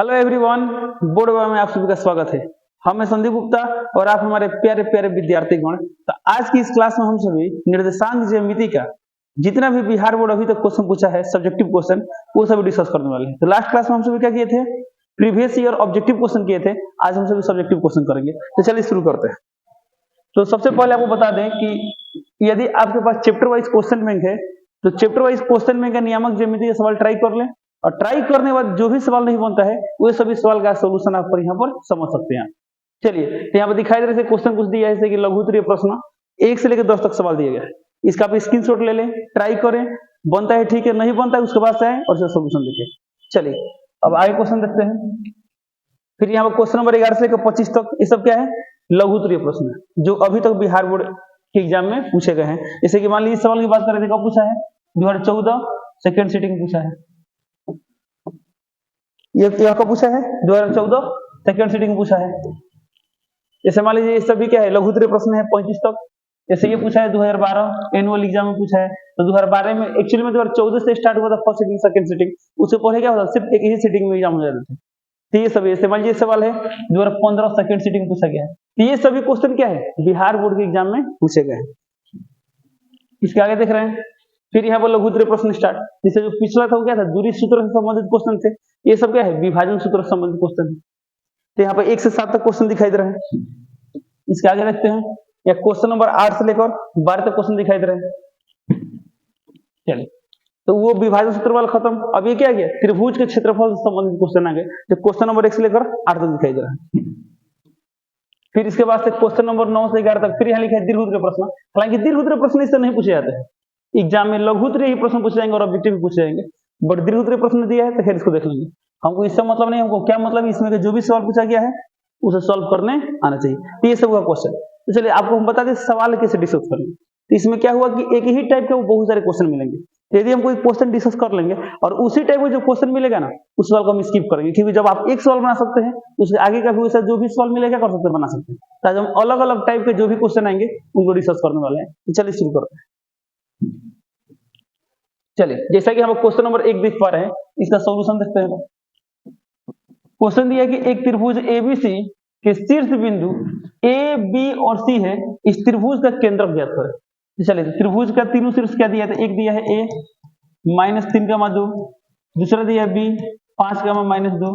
Hello everyone, board में आप सभी का स्वागत है। हम हैं संदीप गुप्ता और आप हमारे प्यारे प्यारे विद्यार्थीगण। तो आज की इस क्लास में हम सभी निर्देशांक ज्यामिति का जितना भी बिहार बोर्ड अभी तक क्वेश्चन पूछा है, सब्जेक्टिव क्वेश्चन, वो सभी डिस्कस करने वाले हैं। तो लास्ट क्लास में हम सभी क्या किए थे? प्रीवियस ईयर ऑब्जेक्टिव क्वेश्चन किए थे। आज हम सभी सब्जेक्टिव क्वेश्चन करेंगे। तो चलिए शुरू करते हैं। तो सबसे पहले आपको बता दें कि यदि आपके पास चैप्टर वाइज क्वेश्चन बैंक है तो चैप्टर वाइज क्वेश्चन बैंक का नियामक ज्यामिति का सवाल ट्राई कर लें, और ट्राई करने के बाद जो भी सवाल नहीं बनता है वो सभी सवाल का सोल्यूशन आप यहाँ पर समझ सकते हैं। चलिए, तो यहाँ पर दिखाई दे रहे क्वेश्चन कुछ दिया है, जैसे कि लघुत्तरीय प्रश्न 1 से लेकर 10 तक सवाल दिया गया है। इसका आप स्क्रीनशॉट ले लें, ट्राई करें, बनता है ठीक है, नहीं बनता है उसके बाद से आए और सोल्यूशन देखें। चलिए अब आगे क्वेश्चन देखते हैं। फिर यहाँ पर क्वेश्चन नंबर 11 से लेकर 25 तक ये सब क्या है? लघुत्तरीय प्रश्न है, जो अभी तक बिहार बोर्ड के एग्जाम में पूछे गए हैं। जैसे कि मान लीजिए इस सवाल की बात करें, कब पूछा है? 2014 सेकेंड सिटिंग पूछा है। ये कब पूछा है? 2014 सेकेंड सिटिंग पूछा है। जैसे मान लीजिए ये सभी क्या है? लघुत्तरीय प्रश्न है 35 तक। जैसे ये पूछा है 2012 एनुअल एग्जाम में पूछा है। तो 2012 में एक्चुअली में 2014 से स्टार्ट हुआ था फर्स्ट सिटिंग सेकंड सिटिंग। उससे पहले क्या होता था? सिर्फ एक ही सिटिंग में एग्जाम हो जाते थे। तो ये सभी, जैसे मान लीजिए सवाल है 2015 सेकेंड सिटिंग पूछा गया है। तो ये सभी क्वेश्चन क्या है? बिहार बोर्ड के एग्जाम में पूछे गए हैं। इसके आगे देख रहे हैं, फिर यहाँ पर लघुत्तरीय प्रश्न स्टार्ट। जैसे जो पिछला था वो क्या था? दूरी सूत्र से संबंधित क्वेश्चन थे। ये सब क्या है? विभाजन सूत्र से संबंधित क्वेश्चन है। तो यहाँ पर 1 से 7 तक क्वेश्चन दिखाई दे रहे हैं। इसके आगे देखते हैं, या क्वेश्चन नंबर 8 से लेकर 12 तक क्वेश्चन दिखाई दे रहे हैं। चलिए, तो वो विभाजन सूत्र वाला खत्म। अब ये क्या गया? त्रिभुज के क्षेत्रफल से संबंधित क्वेश्चन आ गए, जो क्वेश्चन नंबर 1 से लेकर 8 तक दिखाई दे रहा है। फिर इसके बाद से क्वेश्चन नंबर 9 से 11 तक फिर यहाँ लिखा है दीर्घोत्तरीय प्रश्न। हालांकि दीर्घोत्तरीय प्रश्न इससे नहीं पूछे जाते हैं एग्जाम में, लघुत्तरीय ही प्रश्न पूछे जाएंगे और ऑब्जेक्टिव भी पूछे जाएंगे। बट दीर्घोत्तरीय प्रश्न दिया है तो फिर इसको देख लेंगे। हमको इससे मतलब नहीं, हमको क्या मतलब इसमें जो भी सवाल पूछा गया है उसे सॉल्व करने आना चाहिए। तो ये सब हुआ क्वेश्चन। तो चलिए आपको हम बता दें सवाल कैसे डिस्कस करेंगे। तो इसमें क्या हुआ कि एक ही टाइप के बहुत सारे क्वेश्चन मिलेंगे। यदि हम कोई क्वेश्चन डिस्कस कर लेंगे और उसी टाइप का जो क्वेश्चन मिलेगा ना, उस सवाल को हम स्किप करेंगे, क्योंकि जब आप एक सवाल बना सकते हैं उसके आगे का भी वैसा जो भी सवाल मिलेगा कर सकते हैं, बना सकते हैं। ताकि हम अलग अलग टाइप के जो भी क्वेश्चन आएंगे उनको डिस्कस करने वाले हैं। चलिए शुरू करते हैं। चलिए, जैसा कि हम लोग क्वेश्चन नंबर 1 देख पा रहे हैं, इसका सॉल्यूशन देखते हैं। क्वेश्चन दिया है कि एक त्रिभुज एबीसी के शीर्ष बिंदु ए बी और सी है, इस त्रिभुज का केंद्रक ज्ञात करें। चलिए, तो त्रिभुज का तीनों शीर्ष क्या दिया था? एक दिया है ए -3,2, दूसरा दिया है बी 5,-2,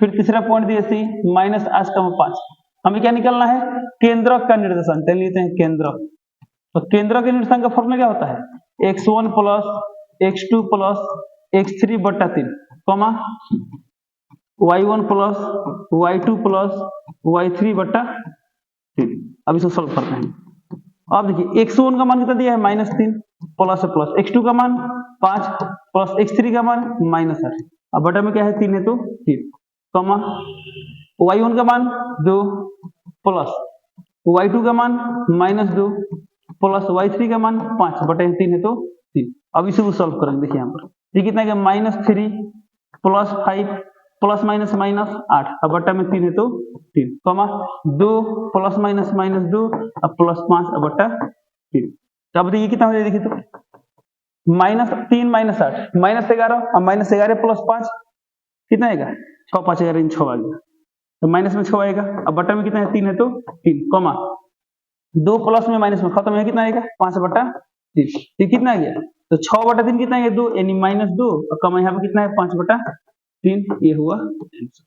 फिर तीसरा पॉइंट दिया सी -8,5। हमें क्या निकालना है? केंद्रक का निर्देशांक। चलिए लेते हैं केंद्रक। तो केंद्रक के निर्देशांक का फॉर्मूला क्या होता है? x1 + x2 + x3 बटा 3, y1 + y2 + y3 बटा 3। अब इसको सॉल्व करते हैं। अब देखिए x1 का मान कितना दिया है? -3 प्लस प्लस, x2 का मान 5 प्लस x3 का मान -8। अब बटा में क्या है? 3 है तो 3, y1 का मान 2 प्लस y2 का मान -2 प्लस y3 का मान 5 बटे 3 है तो 3। अब इसे सॉल्व करेंगे। देखिए यहाँ पर ये कितना है? -3 प्लस 5 प्लस माइनस -8, अब बटा में 3 है तो 3, 2 प्लस -2 अब प्लस 5 अब बटा 3। अब देखिए कितना हो जाएगा? देखिए तो -3 -8 -11, अब -11 प्लस 5 कितना आएगा? 6 5 11 6 आ गया, तो माइनस में 6 आएगा। अब बटा में कितना है? 3 है तो 3, 2 प्लस में माइनस में खत्म है, कितना आएगा? 5 बटा 3। ये कितना आ गया? तो 6 बटा 3 कितना है? 2, यानी -2, और कमा यहाँ पे कितना है? 5 बटा 3। ये हुआ आंसर।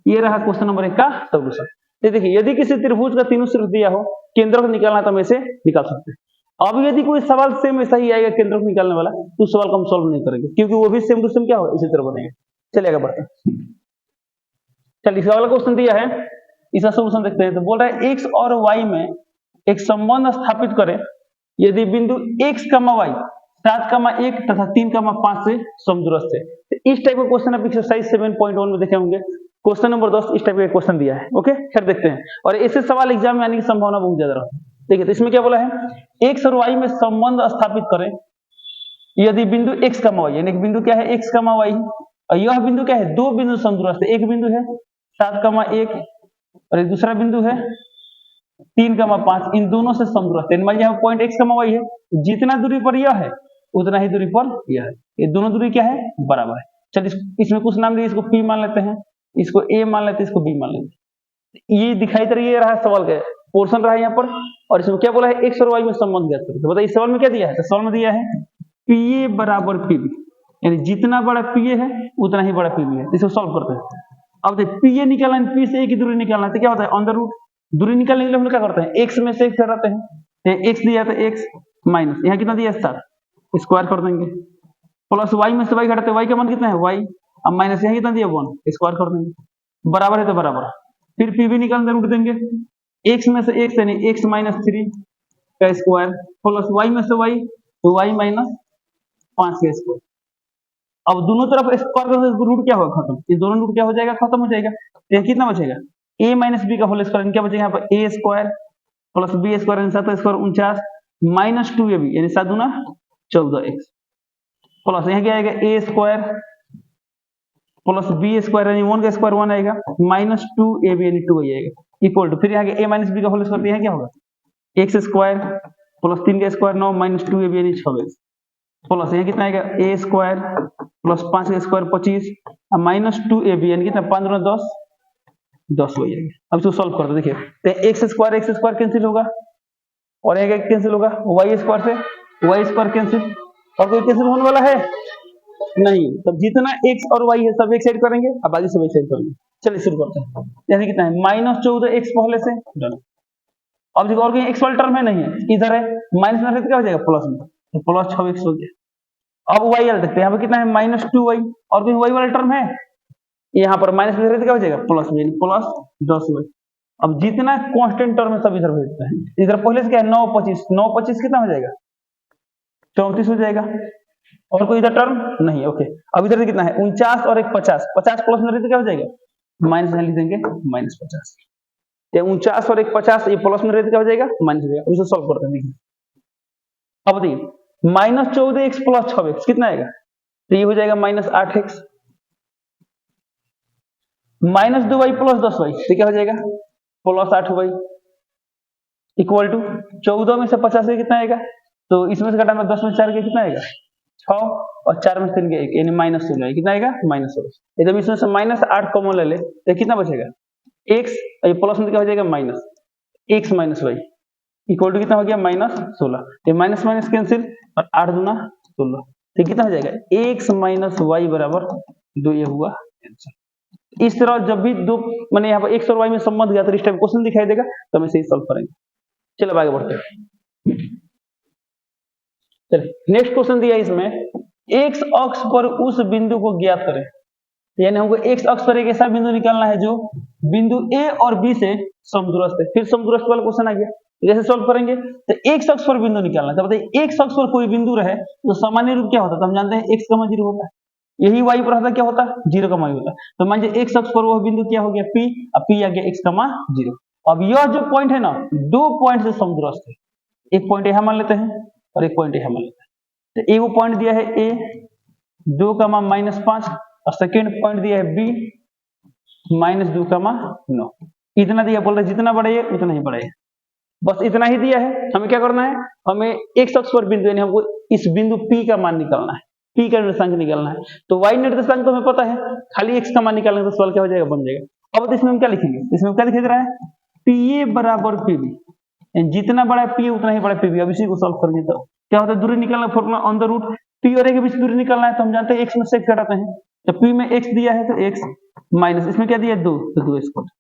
ये रहा क्वेश्चन नंबर 1 का सॉल्यूशन। देखिए, यदि किसी त्रिभुज का तीनों शीर्ष दिया हो, केंद्र को निकालना तो हम ऐसे निकाल सकते हैं। अब यदि कोई सवाल सेम ऐसा ही आएगा केंद्र को निकालने वाला, तो उस सवाल को हम सॉल्व नहीं करेंगे, क्योंकि वो भी सेम टू सेम क्या हो इसी तरह बनेगा। चलिए आगे बढ़ते हैं। चलिए, इस वाला क्वेश्चन दिया है, इसका सॉल्यूशन देखते हैं। तो बोल रहा है x और y में एक संबंध स्थापित करें यदि बिंदु x, y 7,1 तथा 3,5 से समदूरस्थ है। तो इस टाइप का क्वेश्चन आप एक्सरसाइज 7.1 में देखे होंगे। क्वेश्चन नंबर 10 इस टाइप का क्वेश्चन दिया है। ओके, फिर देखते हैं। और ऐसे सवाल एग्जाम में आने की संभावना बहुत ज्यादा रहती है। देखिए, तो इसमें क्या बोला है? x और y में संबंध स्थापित करें यदि बिंदु x, y, यानी कि बिंदु क्या है? x, y, और यह बिंदु क्या है? दो बिंदु समदूरस्थ है। एक बिंदु है 7,1 और एक दूसरा बिंदु है 3,5, इन दोनों से समदूरस्थ है। मान लीजिए पॉइंट x, y है, जितना दूरी पर यह है उतना ही दूरी पर यह है। ये दोनों दूरी क्या है? बराबर है। चलिए इसमें कुछ नाम लिए, इसको पी मान लेते हैं, इसको ए मान लेते हैं, इसको बी मान लेते हैं। ये दिखाई दे रही रहा सवाल का पोर्शन रहा यहाँ पर, और इसमें क्या बोला है एक्स और वाई में संबंध ज्ञात करो। तो बताइए इस सवाल में क्या दिया है, तो सवाल में दिया है पीए बराबर पीबी, यानी जितना बड़ा पीए है उतना ही बड़ा पीबी है। इसको सॉल्व करते हैं। अब देखिए पीए निकालना है, पी से ए की दूरी निकालना है, तो क्या होता है अंडर रूट, दूरी निकालने के लिए हम लोग क्या करते हैं एक्स में से एक्स हटाते हैं, एक्स दिया था एक्स माइनस यहाँ कितना दिया 7, स्क्वायर कर देंगे, प्लस वाई में से वाई घटाते, वाई का मान कितना है वाई, अब माइनस यहाँ कितना दिया 1, स्क्वायर कर देंगे, बराबर है तो बराबर, फिर पीबी निकालने रूट देंगे, एक्स में से एक्स यानी एक्स माइनस 3 का स्क्वायर प्लस वाई में से वाई तो वाई माइनस 5 का स्क्वायर। अब दोनों तरफ स्क्वायर का रूट क्या होगा खत्म, ये दोनों रूट क्या हो जाएगा खत्म हो जाएगा, तो कितना बचेगा a माइनस बी का होल स्क्वायर, क्या बचेगा यहाँ पर a square plus b square यानी 7 स्क्वायर 49 माइनस 2ab यानी 7 दूना 14x प्लस यहाँ क्या आएगा a square plus b square यानी 1 का स्क्वायर 1 आएगा माइनस 2ab यानी 2 आएगा इक्वल टू, फिर यहाँ a माइनस बी का होल स्क्वायर यहाँ क्या होगा x स्क्वायर प्लस 3 का स्क्वायर 9 माइनस 2ab यानी 6x प्लस यहाँ कितना आएगा a स्क्वायर प्लस 5 का स्क्वायर 25 माइनस 2ab यानी कितना 5 दूना 10 हो जाएगा। अब इसको सॉल्व कर दो, देखिए तो एक्स स्क्वायर कैंसिल होगा और यहाँ कैंसिल होगा, वाई स्क्वायर से वाई स्क्वायर कैंसिल, और कोई कैंसिल होने वाला है नहीं, तब जितना एक्स और वाई है सब एक साइड करेंगे, अब बाकी सब एक साइड करेंगे। चलिए शुरू करते हैं, यानी कितना है माइनस 14x पहले से डन। अब देखो और कहीं एक्स वाला टर्म है नहीं है, इधर है माइनस में क्या हो जाएगा प्लस में, तो प्लस 6x हो गया। अब वाई वाला देखते हैं, यहाँ पे कितना है माइनस 2y, और कोई वाई वाला टर्म है यहाँ पर माइनस में क्या हो जाएगा प्लस में, प्लस 10y। अब जितना कांस्टेंट टर्म है सब इधर भेजते हैं, इधर पहले से क्या है 9 25 9 25 कितना हो जाएगा 34 हो जाएगा, और कोई इधर टर्म नहीं है। ओके अब इधर कितना है 49 और एक 50 50 प्लस में रहते क्या हो जाएगा माइनस में लिख देंगे माइनस 50, 49 और एक 50 ये प्लस में रहते क्या हो जाएगा माइनस हो जाएगा। इसको सॉल्व करते हैं, देखिए अब देखिए माइनस 14x प्लस 6x कितना आएगा, तो ये हो जाएगा minus 8x minus 2y plus 10y तो क्या हो जाएगा प्लस 8y इक्वल टू 14 में से 50 से कितना आएगा, तो इसमें से घटाना 10 में 4 के कितना आएगा 6 और 4 में 3 के 1 यानी माइनस 16 कितना आएगा माइनस 16। जब इसमें से माइनस 8 कॉमन ले ले तो कितना बचेगा x, ये प्लस में क्या हो जाएगा minus x minus y equal to कितना हो गया माइनस 16, ये माइनस माइनस कैंसिल और 8 दूना 16 तो कितना हो जाएगा x माइनस y बराबर 2, ये हुआ आंसर। इस तरह जब भी दो मैंने यहाँ पर एक्स और वाई में संबंध गया तो इस टाइप क्वेश्चन दिखाई देगा, तो हम इसे सॉल्व करेंगे। चलो आगे बढ़ते हैं। चलिए नेक्स्ट क्वेश्चन दिया इसमें एक्स अक्ष पर उस बिंदु को ज्ञात करें, यानी हमको एक्स अक्ष पर एक ऐसा बिंदु निकालना है जो बिंदु ए और बी से समदूरस्थ है। फिर समदूरस्थ वाला क्वेश्चन आ गया, जैसे सॉल्व करेंगे तो एक्स अक्ष पर बिंदु निकालना है। तो बताइए एक्स अक्ष पर कोई बिंदु रहे तो सामान्य रूप क्या होता है, तो हम जानते हैं एक्स का 0 होता है, यही y पर रहता क्या होता है 0 का मान होता है। तो मान लीजिए एक्स अक्ष पर वह बिंदु क्या हो गया P, अब P आ गया x का मान 0। अब यह जो पॉइंट है ना दो पॉइंट से समदूरस्थ है, एक पॉइंट यहां मान लेते हैं और एक पॉइंट यहां मान लेते हैं। तो ए वो पॉइंट दिया है A 2 का मान -5 और सेकेंड पॉइंट दिया है B -2 का मान 9। इतना दिया, बोल रहे जितना बड़ा है उतना ही बड़ा है, बस इतना ही दिया है। हमें क्या करना है, हमें एक्स अक्ष पर बिंदु यानी हमको इस बिंदु P का मान निकालना है, P का निर्देशांक निकालना है। तो y निर्देशांक तो हमें पता है, खाली x का मान निकालने तो सवाल क्या हो जाएगा बन जाएगा। अब इसमें हम क्या लिखेंगे, इसमें क्या लिख रहा है PA बराबर PB, जितना बड़ा P उतना ही बड़ा PB। अब इसी को सॉल्व करेंगे तो क्या होता है दूरी निकालना formula on the root P और A के बीच दूरी निकालना है, तो हम जानते हैं x में से x घटाते हैं। तो P में x दिया है तो x माइनस इसमें क्या दिया है 2 तो 2 स्क्वायर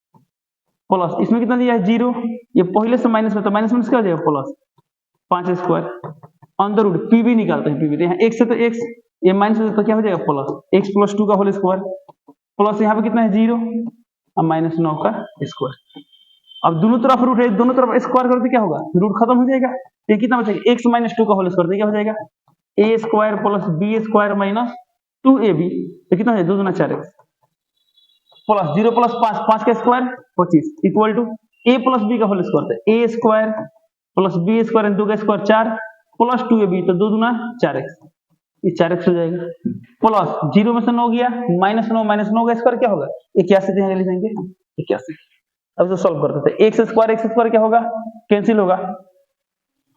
प्लस इसमें कितना दिया है 0, ये पहले से माइनस में तो माइनस में क्या हो जाएगा plus 5 square on the root PB निकालते हैं। PB तो यहाँ x है तो x, ये माइनस तो क्या हो जाएगा प्लस x प्लस 2 का होल स्क्वायर प्लस यहाँ पे कितना है 0 और माइनस 9 का स्क्वायर। अब दोनों तरफ रूट है, दोनों तरफ स्क्वायर करते क्या होगा रूट खत्म हो जाएगा, ये कितना बचेगा x माइनस 2 का होल स्क्वायर क्या हो जाएगा a square plus b square minus 2ab तो कितना है 2 दूना 4x प्लस 0 प्लस 5 5 का square 25 equal to a plus b का होल स्क्वायर तो a square plus b square 2 का स्क्वायर 4 प्लस 2ab तो 2 दूना 4x, ये 4x हो जाएगा प्लस 0 में से 9 गया -9 का स्क्वायर क्या होगा 81 यहाँ ले जाएंगे 81। अब तो सॉल्व करते थे x स्क्वायर क्या होगा कैंसिल होगा,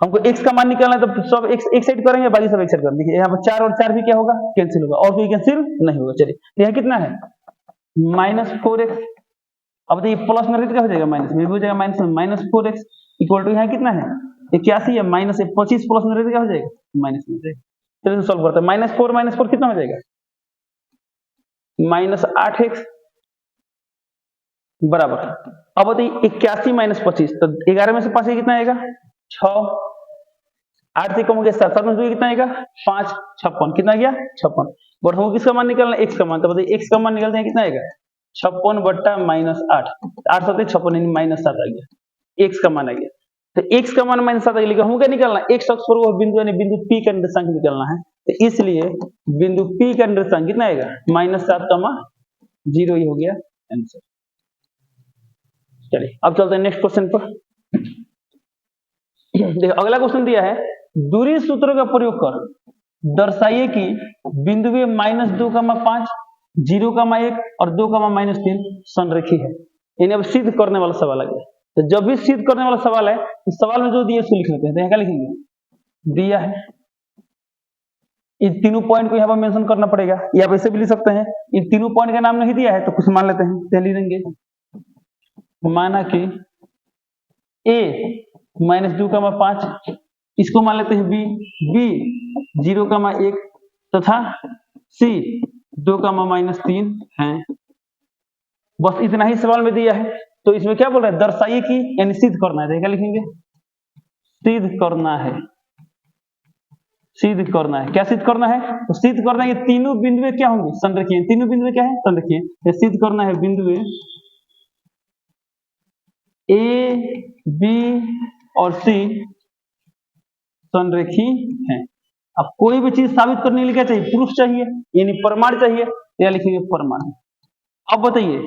हमको x का मान निकालना है तो सब x एक साइड करेंगे, बाकी सब एक साइड करेंगे। देखिए यहाँ पर 4 और 4 भी क्या होगा, कैंसिल होगा, और कोई कैंसिल नहीं होगा। चलिए तो यहाँ कितना है -4x। अब देखिए प्लस में क्या हो जाएगा, माइनस में भी हो जाएगा, माइनस में -4x इक्वल टू यहाँ कितना है 81 है, माइनस 25 प्लस में क्या हो जाएगा माइनस में हो जाएगा। चलिए सॉल्व करते हैं। -4 कितना हो जाएगा -8x बराबर। अब बताइए 81 - 25 तो 11 में से 5 कितना आएगा 6, 8 से कम हो गया 7, 7 में से कितना आएगा 5, 56 कितना गया 56। बट हमको किसका मान निकालना है x का मान, तो बताइए x का मान निकालते हैं कितना आएगा 56 बट्टा -8, 8 7 56 यानी -7 आ गया, x का मान आ गया। तो x का मान -7 आ गया, हमको क्या निकालना है x अक्ष पर वो बिंदु यानी बिंदु P का निर्देशांक निकालना है। तो इसलिए बिंदु P का निर्देशांक कितना आएगा -7, 0 ही हो गया आंसर। चलिए अब चलते हैं नेक्स्ट क्वेश्चन पर। देखो अगला क्वेश्चन दिया है, दूरी सूत्र का प्रयोग कर दर्शाइए कि बिंदु -2,5, 0,1 और 2,-3 संरेखी है। इन्हें अब सिद्ध करने वाला सवाल आ गया। तो जब भी सिद्ध करने वाला सवाल है तो सवाल में जो दिया उसको लिख लेते हैं। तो यहाँ क्या लिखेंगे, दिया है इन तीनों पॉइंट को यहाँ पर मेंशन करना पड़ेगा, या आप ऐसे भी लिख सकते हैं इन तीनों पॉइंट का नाम नहीं दिया है तो कुछ मान लेते हैं। पहले लिखेंगे माना कि a -2,5 इसको मान लेते हैं b 0,1 तथा c 2,-3 है। बस इतना ही सवाल में दिया है। तो इसमें क्या बोल रहा है, दर्शाइए कि यानी सिद्ध करना है। क्या लिखेंगे, सिद्ध करना है, सिद्ध करना है। क्या सिद्ध करना है, तो सिद्ध करना है कि तीनों बिंदुएं क्या होंगे संरेखीय, तीनों बिंदुएं क्या है संरेखीय। सिद्ध करना है बिंदुएं A, B और C संरेखी हैं। अब कोई भी चीज साबित करने के लिए क्या चाहिए, प्रूफ चाहिए यानी प्रमाण चाहिए। क्या लिखेंगे, प्रमाण। अब बताइए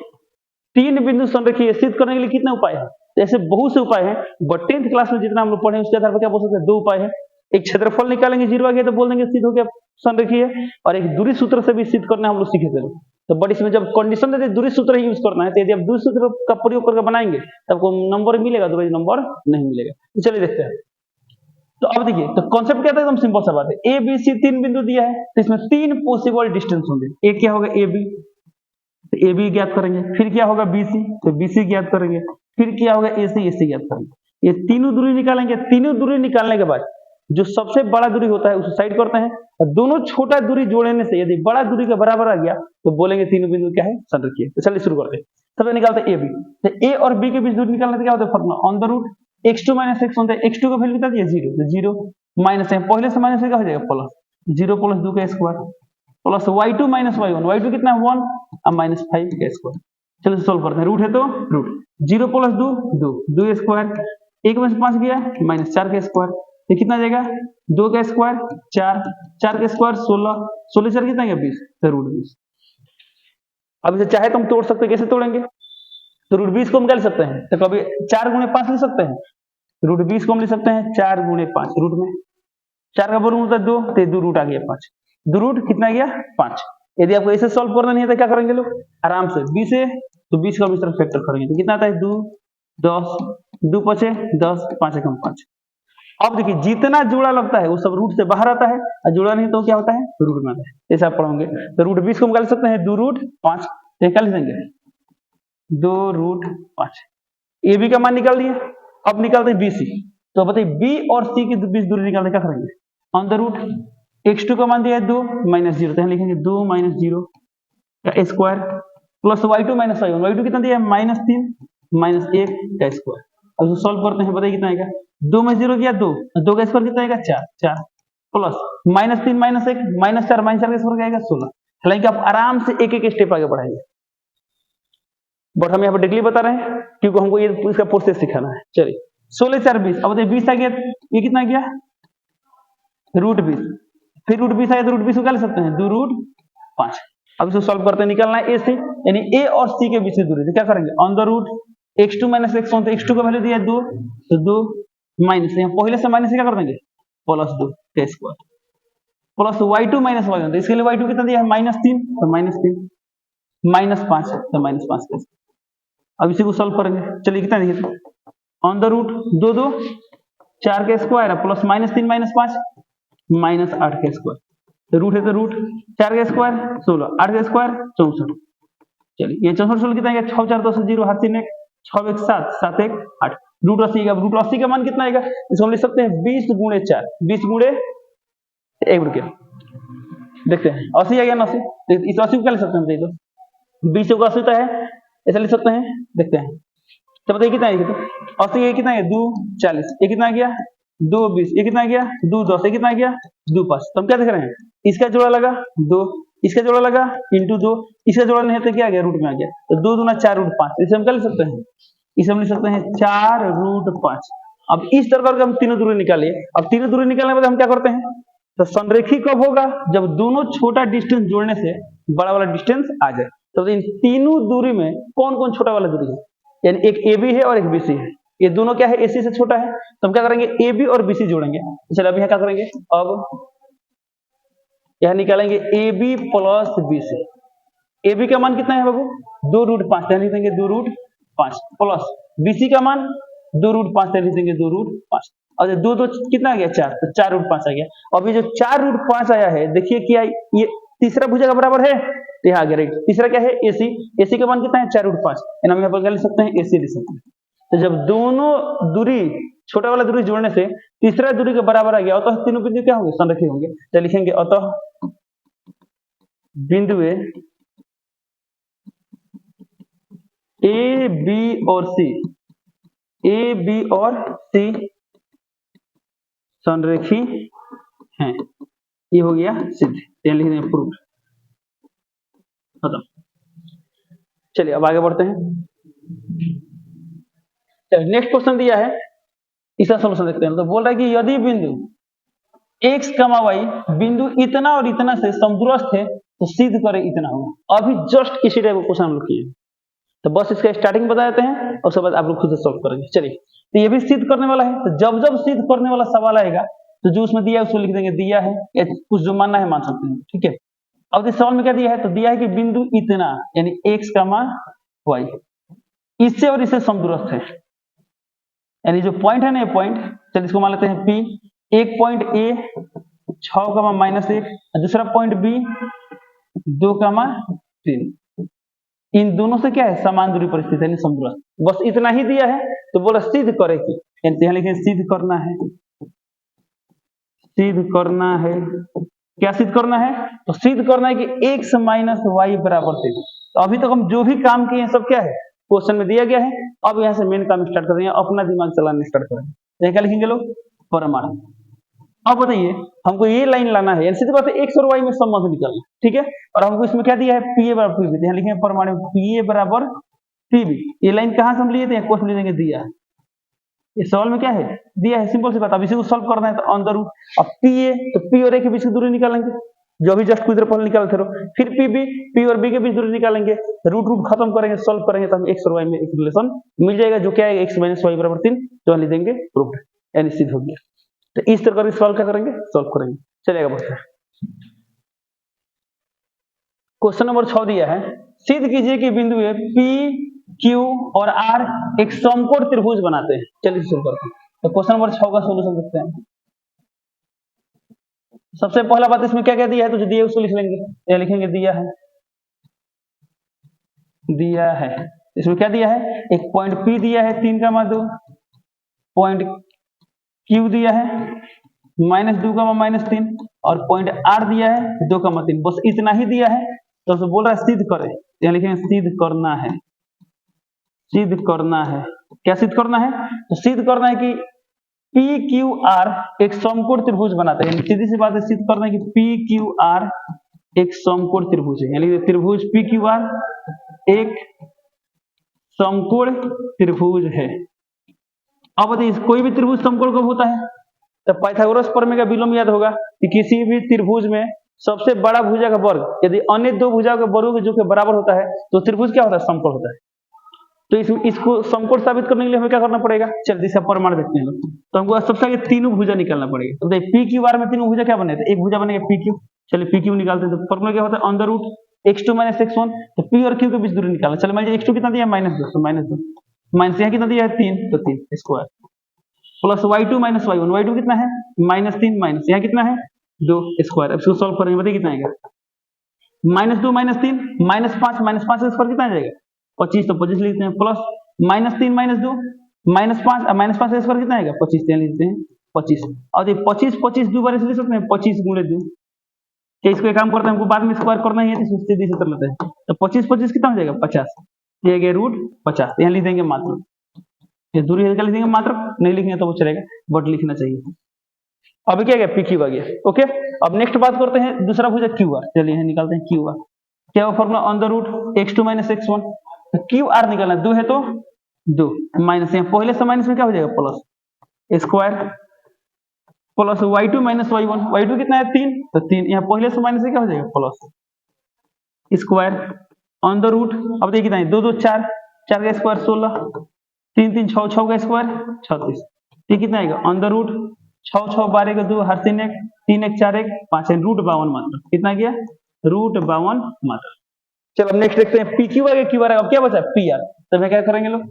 तीन बिंदु संरेखीय सिद्ध करने के लिए कितने उपाय है, ऐसे बहुत से उपाय हैं। बट 10th क्लास में जितना हम लोग पढ़े उसके आधार पर क्या बोल सकते हैं, दो उपाय है। एक क्षेत्रफल निकालेंगे 0 आ गया तो बोल देंगे सिद्ध हो गया संरेखीय है, और एक दूरी सूत्र से भी सिद्ध करना हम लोग सीखे थे। तो बट इसमें जब कंडीशन देते दूरी सूत्र यूज करना है, तो यदि आप दूरी सूत्र का प्रयोग करके बनाएंगे तब आपको नंबर मिलेगा, तो नंबर नहीं मिलेगा। तो चलिए देखते हैं। तो अब देखिए तो कॉन्सेप्ट क्या था, एकदम सिंपल सा बात है। ए बी सी तीन बिंदु दिया है, तो इसमें तीन पॉसिबल डिस्टेंस होंगे। एक क्या होगा ए बी, तो ए बी ज्ञात करेंगे। फिर क्या होगा बी सी, तो बी सी ज्ञात करेंगे। फिर क्या होगा ए सी ज्ञात करेंगे। ये तीनों दूरी निकालेंगे। तीनों दूरी निकालने के बाद जो सबसे बड़ा दूरी होता है उसे साइड करते हैं, और दोनों छोटा दूरी जोड़ने से यदि बड़ा दूरी के बराबर आ गया तो बोलेंगे तीनों बिंदु क्या है संरेखीय। तो चलिए शुरू करते हैं। सबसे निकालते हैं ए बी। तो ए और बी के बीच दूरी निकालने से क्या होता है formula, on the root x2 - x होता है। x2 का वैल्यू कितना दिया 0, तो 0 माइनस है, पहले से माइनस क्या हो जाएगा प्लस, 0 + 2 का square plus y2 - y1, y2 कितना है 1 और -5 का स्क्वायर। चलिए सोल्व करते हैं। रूट है तो रूट 0 + 2 2 स्क्वायर, 1 में से 5 गया -4 का स्क्वायर, ये कितना जाएगा 2 का स्क्वायर 4, 4 का स्क्वायर 16, 16 4 कितना गया 20, तो रूट 20। अब इसे चाहे तो हम तोड़ सकते हैं, कैसे तोड़ेंगे, तो रूट 20 को हम निकाल सकते हैं, तो कभी 4 × 5 ले सकते हैं, रूट 20 को हम ले सकते हैं 4 × 5, रूट में 4 का वर्गमूल होता है 2, तो 2 रूट आ गया 5, 2 रूट कितना गया 5। यदि आपको ऐसे सॉल्व करना नहीं है तो क्या करेंगे लोग, आराम से 20 है तो 20 का इस तरफ फैक्टर करेंगे, तो कितना आता है 2 10, 2 5 10, 5 1 5। अब देखिए जितना जोड़ा लगता है वो सब रूट से बाहर आता है, और जोड़ा नहीं तो क्या होता है रूट में आता है। ऐसा आप पढ़ोगे। तो रूट 20 को हम निकाल सकते हैं 2 रूट 5, निकाल देंगे 2 रूट 5। ए बी का मान निकाल दिए। अब निकालते हैं बी सी। तो बताइए बी और सी के बीच दूरी निकालने क्या करेंगे, ऑन द रूट x2 का मान दिया है 2 -0, तो यहाँ लिखेंगे 2 - 0 का square plus y2 - y1, y2 कितना दिया है -3 -1 का स्क्वायर। अब सॉल्व करते हैं, बताइए कितना आएगा, 2 में 0 गया 2, 2 का स्क्वायर कितना आएगा 4, 4 प्लस -3 -1 -4 का स्क्वायर आएगा 16। हालांकि आप आराम से एक एक स्टेप आगे बढ़ाएंगे, बट हम यहाँ पर डिटेल बता रहे हैं क्योंकि हमको ये इसका प्रोसेस सिखाना है। चलिए 16 4 20, अब बताइए 20 आ गया, ये कितना गया रूट 20, फिर रूट 20 आया तो रूट 20 निकाल सकते हैं 2 रूट 5। अब इसको सॉल्व करते हैं, निकालना है ए से, यानी ए और सी के बीच की दूरी। तो क्या करेंगे, on the root x2 - x1, तो x2 का वैल्यू दिया 2, तो 2 माइनस, यहाँ पहले से माइनस क्या कर देंगे +2 का स्क्वायर प्लस y2 - y1, तो इसके लिए y2 कितना दिया है -3, तो -3 -5, तो -5 का स्क्वायर। अब इसी को सॉल्व करेंगे। चलिए कितना देखिए, ऑन द रूट 2 2 4 का स्क्वायर प्लस -3 -5 -8 का स्क्वायर, तो रूट है तो रूट 4 का स्क्वायर 16, 8 का स्क्वायर 64। चलिए ये 64 16 कितना आएगा, 6 4 10 0 हाथ 3 1 6 1 7 7 1 8, रूट 80 का रूट 80 का मान कितना आएगा, इसको हम लिख सकते हैं 20 गुणे 4, 20 गुणे 1 रुपया। देखते हैं 80 आ गया ना 80, इस 80 को क्या लिख सकते हैं, तो 20 को 80 है, ऐसा लिख सकते हैं। देखते हैं तो बताइए कितना है, तो 80 ये कितना है 2 40, ये कितना आ गया 2 20, ये कितना आ गया 2 10, ये कितना आ गया 2 5। तो हम क्या देख रहे हैं, इसका जोड़ा लगा 2, इसका जोड़ा लगा इंटू 2, इसका जोड़ा नहीं है तो क्या आ गया रूट में आ गया, तो 2 दूना 4 रूट 5, इसे हम क्या लिख सकते हैं, इसे हम लिख सकते हैं 4 रूट 5। अब इस तरह करके हम तीनों दूरी निकालिए। अब तीनों दूरी निकालने के बाद हम क्या करते हैं, तो संरेखी कब होगा, जब दोनों छोटा डिस्टेंस जोड़ने से बड़ा वाला डिस्टेंस आ जाए। तो इन तीनों दूरी में कौन कौन छोटा वाला दूरी है, यानी एक AB है और एक BC है, ये दोनों क्या है AC से छोटा है, तो हम क्या करेंगे AB और BC जोड़ेंगे। चलिए अब यहाँ क्या करेंगे, अब यह निकालेंगे AB प्लस BC। AB का मान कितना है बाबू 2 रूट 5, लिख देंगे 2 रूट 5 प्लस BC का मान 2 रूट 5, लिख देंगे 2 रूट 5। और 2 2 कितना आ गया 4, तो 4 रूट 5 आ गया। अब ये जो 4 रूट 5 आया है, देखिए क्या ये तीसरा भुजा का बराबर है, तो यहाँ आ गया राइट। तीसरा क्या है AC, AC का मान कितना है 4 रूट 5, हम यहाँ पर क्या लिख सकते हैं AC लिख सकते हैं। तो जब दोनों दूरी छोटा वाला दूरी जोड़ने से तीसरा दूरी के बराबर आ गया, अतः तीनों बिंदु क्या होंगे, संरेखी होंगे। तो लिखेंगे अतः बिंदु A B और C, A B और C संरेखी हैं, ये हो गया सिद्ध, लिख देंगे प्रूफ, खत्म। चलिए अब आगे बढ़ते हैं। नेक्स्ट क्वेश्चन दिया है, इसका सॉल्यूशन देखते हैं। तो बोल रहा है कि यदि बिंदु x, y बिंदु इतना और इतना से समदूरस्थ है तो सिद्ध करें इतना होगा। अभी जस्ट इसी टाइप का क्वेश्चन हम लोग किए, तो बस इसका स्टार्टिंग बता देते हैं और उसके बाद आप लोग खुद से सॉल्व करेंगे। चलिए तो ये भी सिद्ध करने वाला है, तो जब जब सिद्ध करने वाला सवाल आएगा तो जो उसमें दिया है उसको लिख देंगे दिया है, या कुछ जो मानना है मान सकते हैं, ठीक है। अब इस सवाल में क्या दिया है, तो दिया है कि बिंदु इतना यानी x, y इससे और इससे समदूरस्थ है, यानी जो पॉइंट है ना ये पॉइंट, चलिए इसको मान लेते हैं P। एक पॉइंट A 6, दूसरा पॉइंट B 2, 3, इन दोनों से क्या है समान दूरी पर स्थित है, यानी समदूरस्थ। बस इतना ही दिया है, तो बोला सिद्ध करे कि, यानी यहाँ लिखें सिद्ध करना है, सिद्ध करना है। क्या सिद्ध करना है, तो सिद्ध करना है कि x माइनस वाई बराबर 3। तो अभी तक हम जो भी काम किए हैं सब क्या है क्वेश्चन में दिया गया है। अब यहाँ से मेन काम स्टार्ट करेंगे, अपना दिमाग चलाना स्टार्ट करेंगे। क्या लिखेंगे लोग, परमाणु। अब बताइए हमको ये लाइन लाना है, यानी सीधी बात है x और y में संबंध निकालना, ठीक है। और हमको इसमें क्या दिया है Pa बराबर Pb, यहाँ लिखेंगे परमाणु Pa बराबर Pb। ये लाइन कहाँ से हम लिए थे, क्वेश्चन में दिया है, इस सवाल में क्या है दिया है, सिंपल सी बात। अब इसी को सॉल्व करना है, तो अंदर रूट, अब Pa तो P और A के बीच की दूरी निकालेंगे, जो अभी जस्ट कुछ देर पहले निकाले थे। फिर P और B के बीच दूरी निकालेंगे, रूट रूट खत्म करेंगे, सॉल्व करेंगे, तो हम x और y में एक रिलेशन मिल जाएगा, जो क्या है x माइनस वाई बराबर 3, तो लिख देंगे प्रूफ, यानी सिद्ध हो गया। तो इस तरह का सवाल क्या करेंगे, सॉल्व करेंगे। चलेगा बढ़ते हैं। क्वेश्चन नंबर 6 दिया है, सिद्ध कीजिए कि बिंदु P Q और R एक समकोण त्रिभुज बनाते हैं। चलिए शुरू करते हैं। तो क्वेश्चन नंबर 6 का सॉल्यूशन देखते हैं। सबसे पहला बात इसमें क्या क्या दिया है, तो जो दिया है उसको लिख लेंगे, या लिखेंगे दिया है, दिया है। इसमें क्या दिया है, एक पॉइंट P दिया है 3, 2, पॉइंट Q दिया है -2, -3, और पॉइंट R दिया है 2, 3। बस इतना ही दिया है, तो उसे बोल रहा है सिद्ध करें, यहाँ लिखेंगे सिद्ध करना है, सिद्ध करना है। क्या सिद्ध करना है, तो सिद्ध करना है कि PQR एक समकोण त्रिभुज बनाते हैं। सीधी सी बात है, सिद्ध करना है कि PQR एक समकोण त्रिभुज है, यानी त्रिभुज PQR एक समकोण त्रिभुज है। अब बताइए कोई भी त्रिभुज समकोण कब होता है, तो पाइथागोरस प्रमेय का विलोम याद होगा कि किसी भी त्रिभुज में सबसे बड़ा भुजा का वर्ग यदि अन्य दो भुजाओं के वर्गों के जो के बराबर होता है, तो त्रिभुज क्या होता है, समकोण होता है। तो इसको समकोण साबित करने के लिए हमें क्या करना पड़ेगा, चलिए इसका प्रमाण देखते हैं। तो हमको सबसे आगे तीनों भुजा निकालना पड़ेगा। तो देखिए PQR में तीनों भुजा क्या बने, तो एक भुजा बनेगा PQ। चलिए PQ निकालते हैं, तो फॉर्मूला क्या होता है, अंडर रूट x2 - x1। तो P और Q के बीच दूरी निकालना। चलिए मान लीजिए x2 कितना दिया, -2, तो -2 माइनस यहाँ कितना दिया है 3, तो 3 square. Plus y2 minus y1, y2 कितना है -3 माइनस यहाँ कितना है 2 स्क्वायर। अब इसको सॉल्व करेंगे बताइए कितना आएगा -2 -3 -5 -5 का स्क्वायर कितना आ जाएगा 25, तो 25 लिखते हैं प्लस -3 -2 -5 -5 का स्क्वायर कितना आएगा 25, यहाँ लिखते हैं 25। और ये 25 25 दो बार इसलिए लिख सकते हैं 25 गुणे 2। क्या इसको एक काम करते हैं हमको बाद में स्क्वायर करना ही है तो सीधे से कर लेते हैं। तो 25 25 कितना हो जाएगा 50, ये गया √50, यहाँ लिख देंगे मात्र। ये दूरी है लिख देंगे मात्र, नहीं लिखेंगे तो वो चलेगा बट लिखना चाहिए। अब क्या गया PQ आ गया। ओके, अब नेक्स्ट बात करते हैं दूसरा भुजा QR। चलिए यहाँ निकालते हैं QR। क्या वो formula on the root x2 - x1। तो QR निकालना 2 है तो 2 माइनस यहाँ पहले से माइनस में क्या हो जाएगा plus square plus y2 - y1। y2 कितना है 3, तो 3 यहाँ पहले से माइनस में क्या हो जाएगा plus square on the root. अब देखिए कितना है 2 2 4 4 का स्क्वायर 16 3 3 6 6 का स्क्वायर 36। ये कितना आएगा ऑन द रूट 6 6 12 का 2 हर 3 1 3 1 4 1 5 है √52 मात्र। कितना गया √52 मात्र। चलो अब नेक्स्ट देखते हैं PQ आ गया QR अब क्या बचा PR। तो मैं क्या करेंगे लोग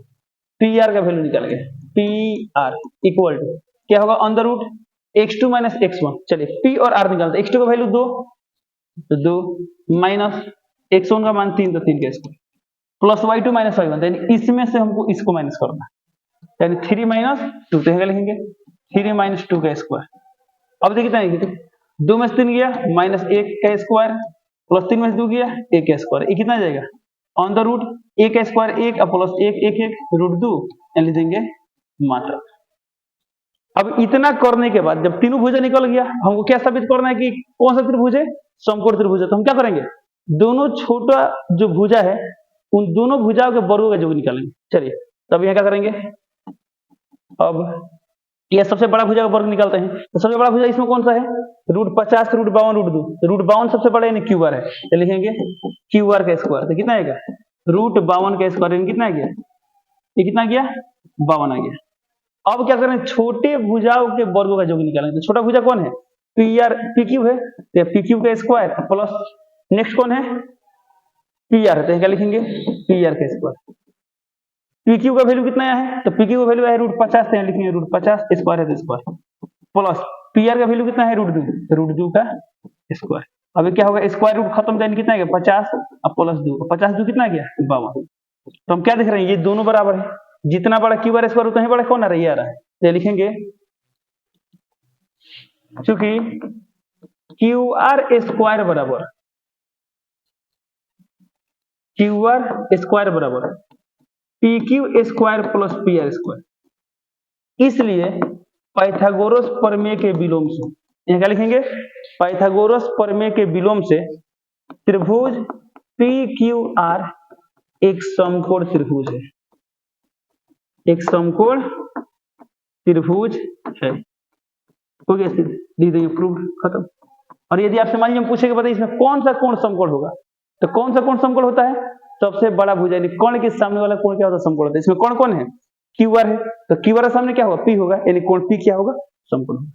PR का वैल्यू निकालेंगे। PR इक्वल टू क्या होगा on the root x2 - x1। चलिए P और R निकालते हैं। x2 का वैल्यू 2 तो 2 माइनस x1 का मान 3 तो 3 का स्क्वायर प्लस y2 - y1, यानी इसमें से हमको इसको माइनस करना है, यानी 3 - 2 तो लिखेंगे 3 - 2 का स्क्वायर। अब देखिए कितना 2 में से 3 गया -1 का स्क्वायर प्लस 3 में से 2 गया 1 का स्क्वायर। ये कितना जाएगा ऑन द रूट 1 का स्क्वायर 1 प्लस 1 1 1 √2 यानी देंगे मात्र। अब इतना करने के बाद जब तीनों भुजा निकल गया हमको क्या साबित करना है कि कौन सा त्रिभुज है समकोण त्रिभुज है। तो हम क्या करेंगे दोनों छोटा जो भुजा है उन दोनों भुजाओं के वर्गों का योग निकालेंगे। चलिए तब यहाँ क्या करेंगे, अब यह सबसे बड़ा भुजा का वर्ग निकालते हैं। तो सबसे बड़ा भुजा इसमें कौन सा है √50 √52 √2। तो √52 सबसे बड़ा यानी QR है, तो लिखेंगे QR का स्क्वायर। तो कितना आएगा √52 का स्क्वायर यानी कितना आ गया, ये कितना गया 52 आ गया। अब क्या करें छोटे भुजाओं के वर्गों का योग निकालेंगे। तो छोटा भुजा कौन है PQ है, तो PQ का स्क्वायर प्लस नेक्स्ट कौन है PR है, तो क्या लिखेंगे PR का स्क्वायर। PQ का वैल्यू कितना है तो PQ का वैल्यू है √50, तो यहाँ लिखेंगे √50 स्क्वायर है तो स्क्वायर प्लस PR का वैल्यू कितना है √2 तो √2 का स्क्वायर। अब क्या होगा स्क्वायर रूट खत्म जाने कितना गया 50 अब प्लस 2 50 2 कितना गया 52। तो हम क्या देख रहे हैं ये दोनों बराबर है, जितना बड़ा QR स्क्वायर उतना ही बड़ा कौन आ रहा है ये आ रहा है। तो लिखेंगे चूंकि QR स्क्वायर बराबर PQ square plus PR square, इसलिए पाइथागोरस प्रमेय के विलोम से यहाँ क्या लिखेंगे पाइथागोरस प्रमेय के विलोम से त्रिभुज PQR एक समकोण त्रिभुज है, एक समकोण त्रिभुज है। हो गया लिख देंगे प्रूफ खत्म। और यदि आपसे मान लीजिए हम पूछेंगे बताइए इसमें कौन सा कोण समकोण होगा, तो कौन सा कोण समकोण होता है सबसे बड़ा भुजा यानी कोण के सामने वाला कोण क्या होता है समकोण होता है। इसमें कौन कौन है QR है, तो QR के सामने क्या होगा P होगा, यानी कोण P क्या होगा समकोण।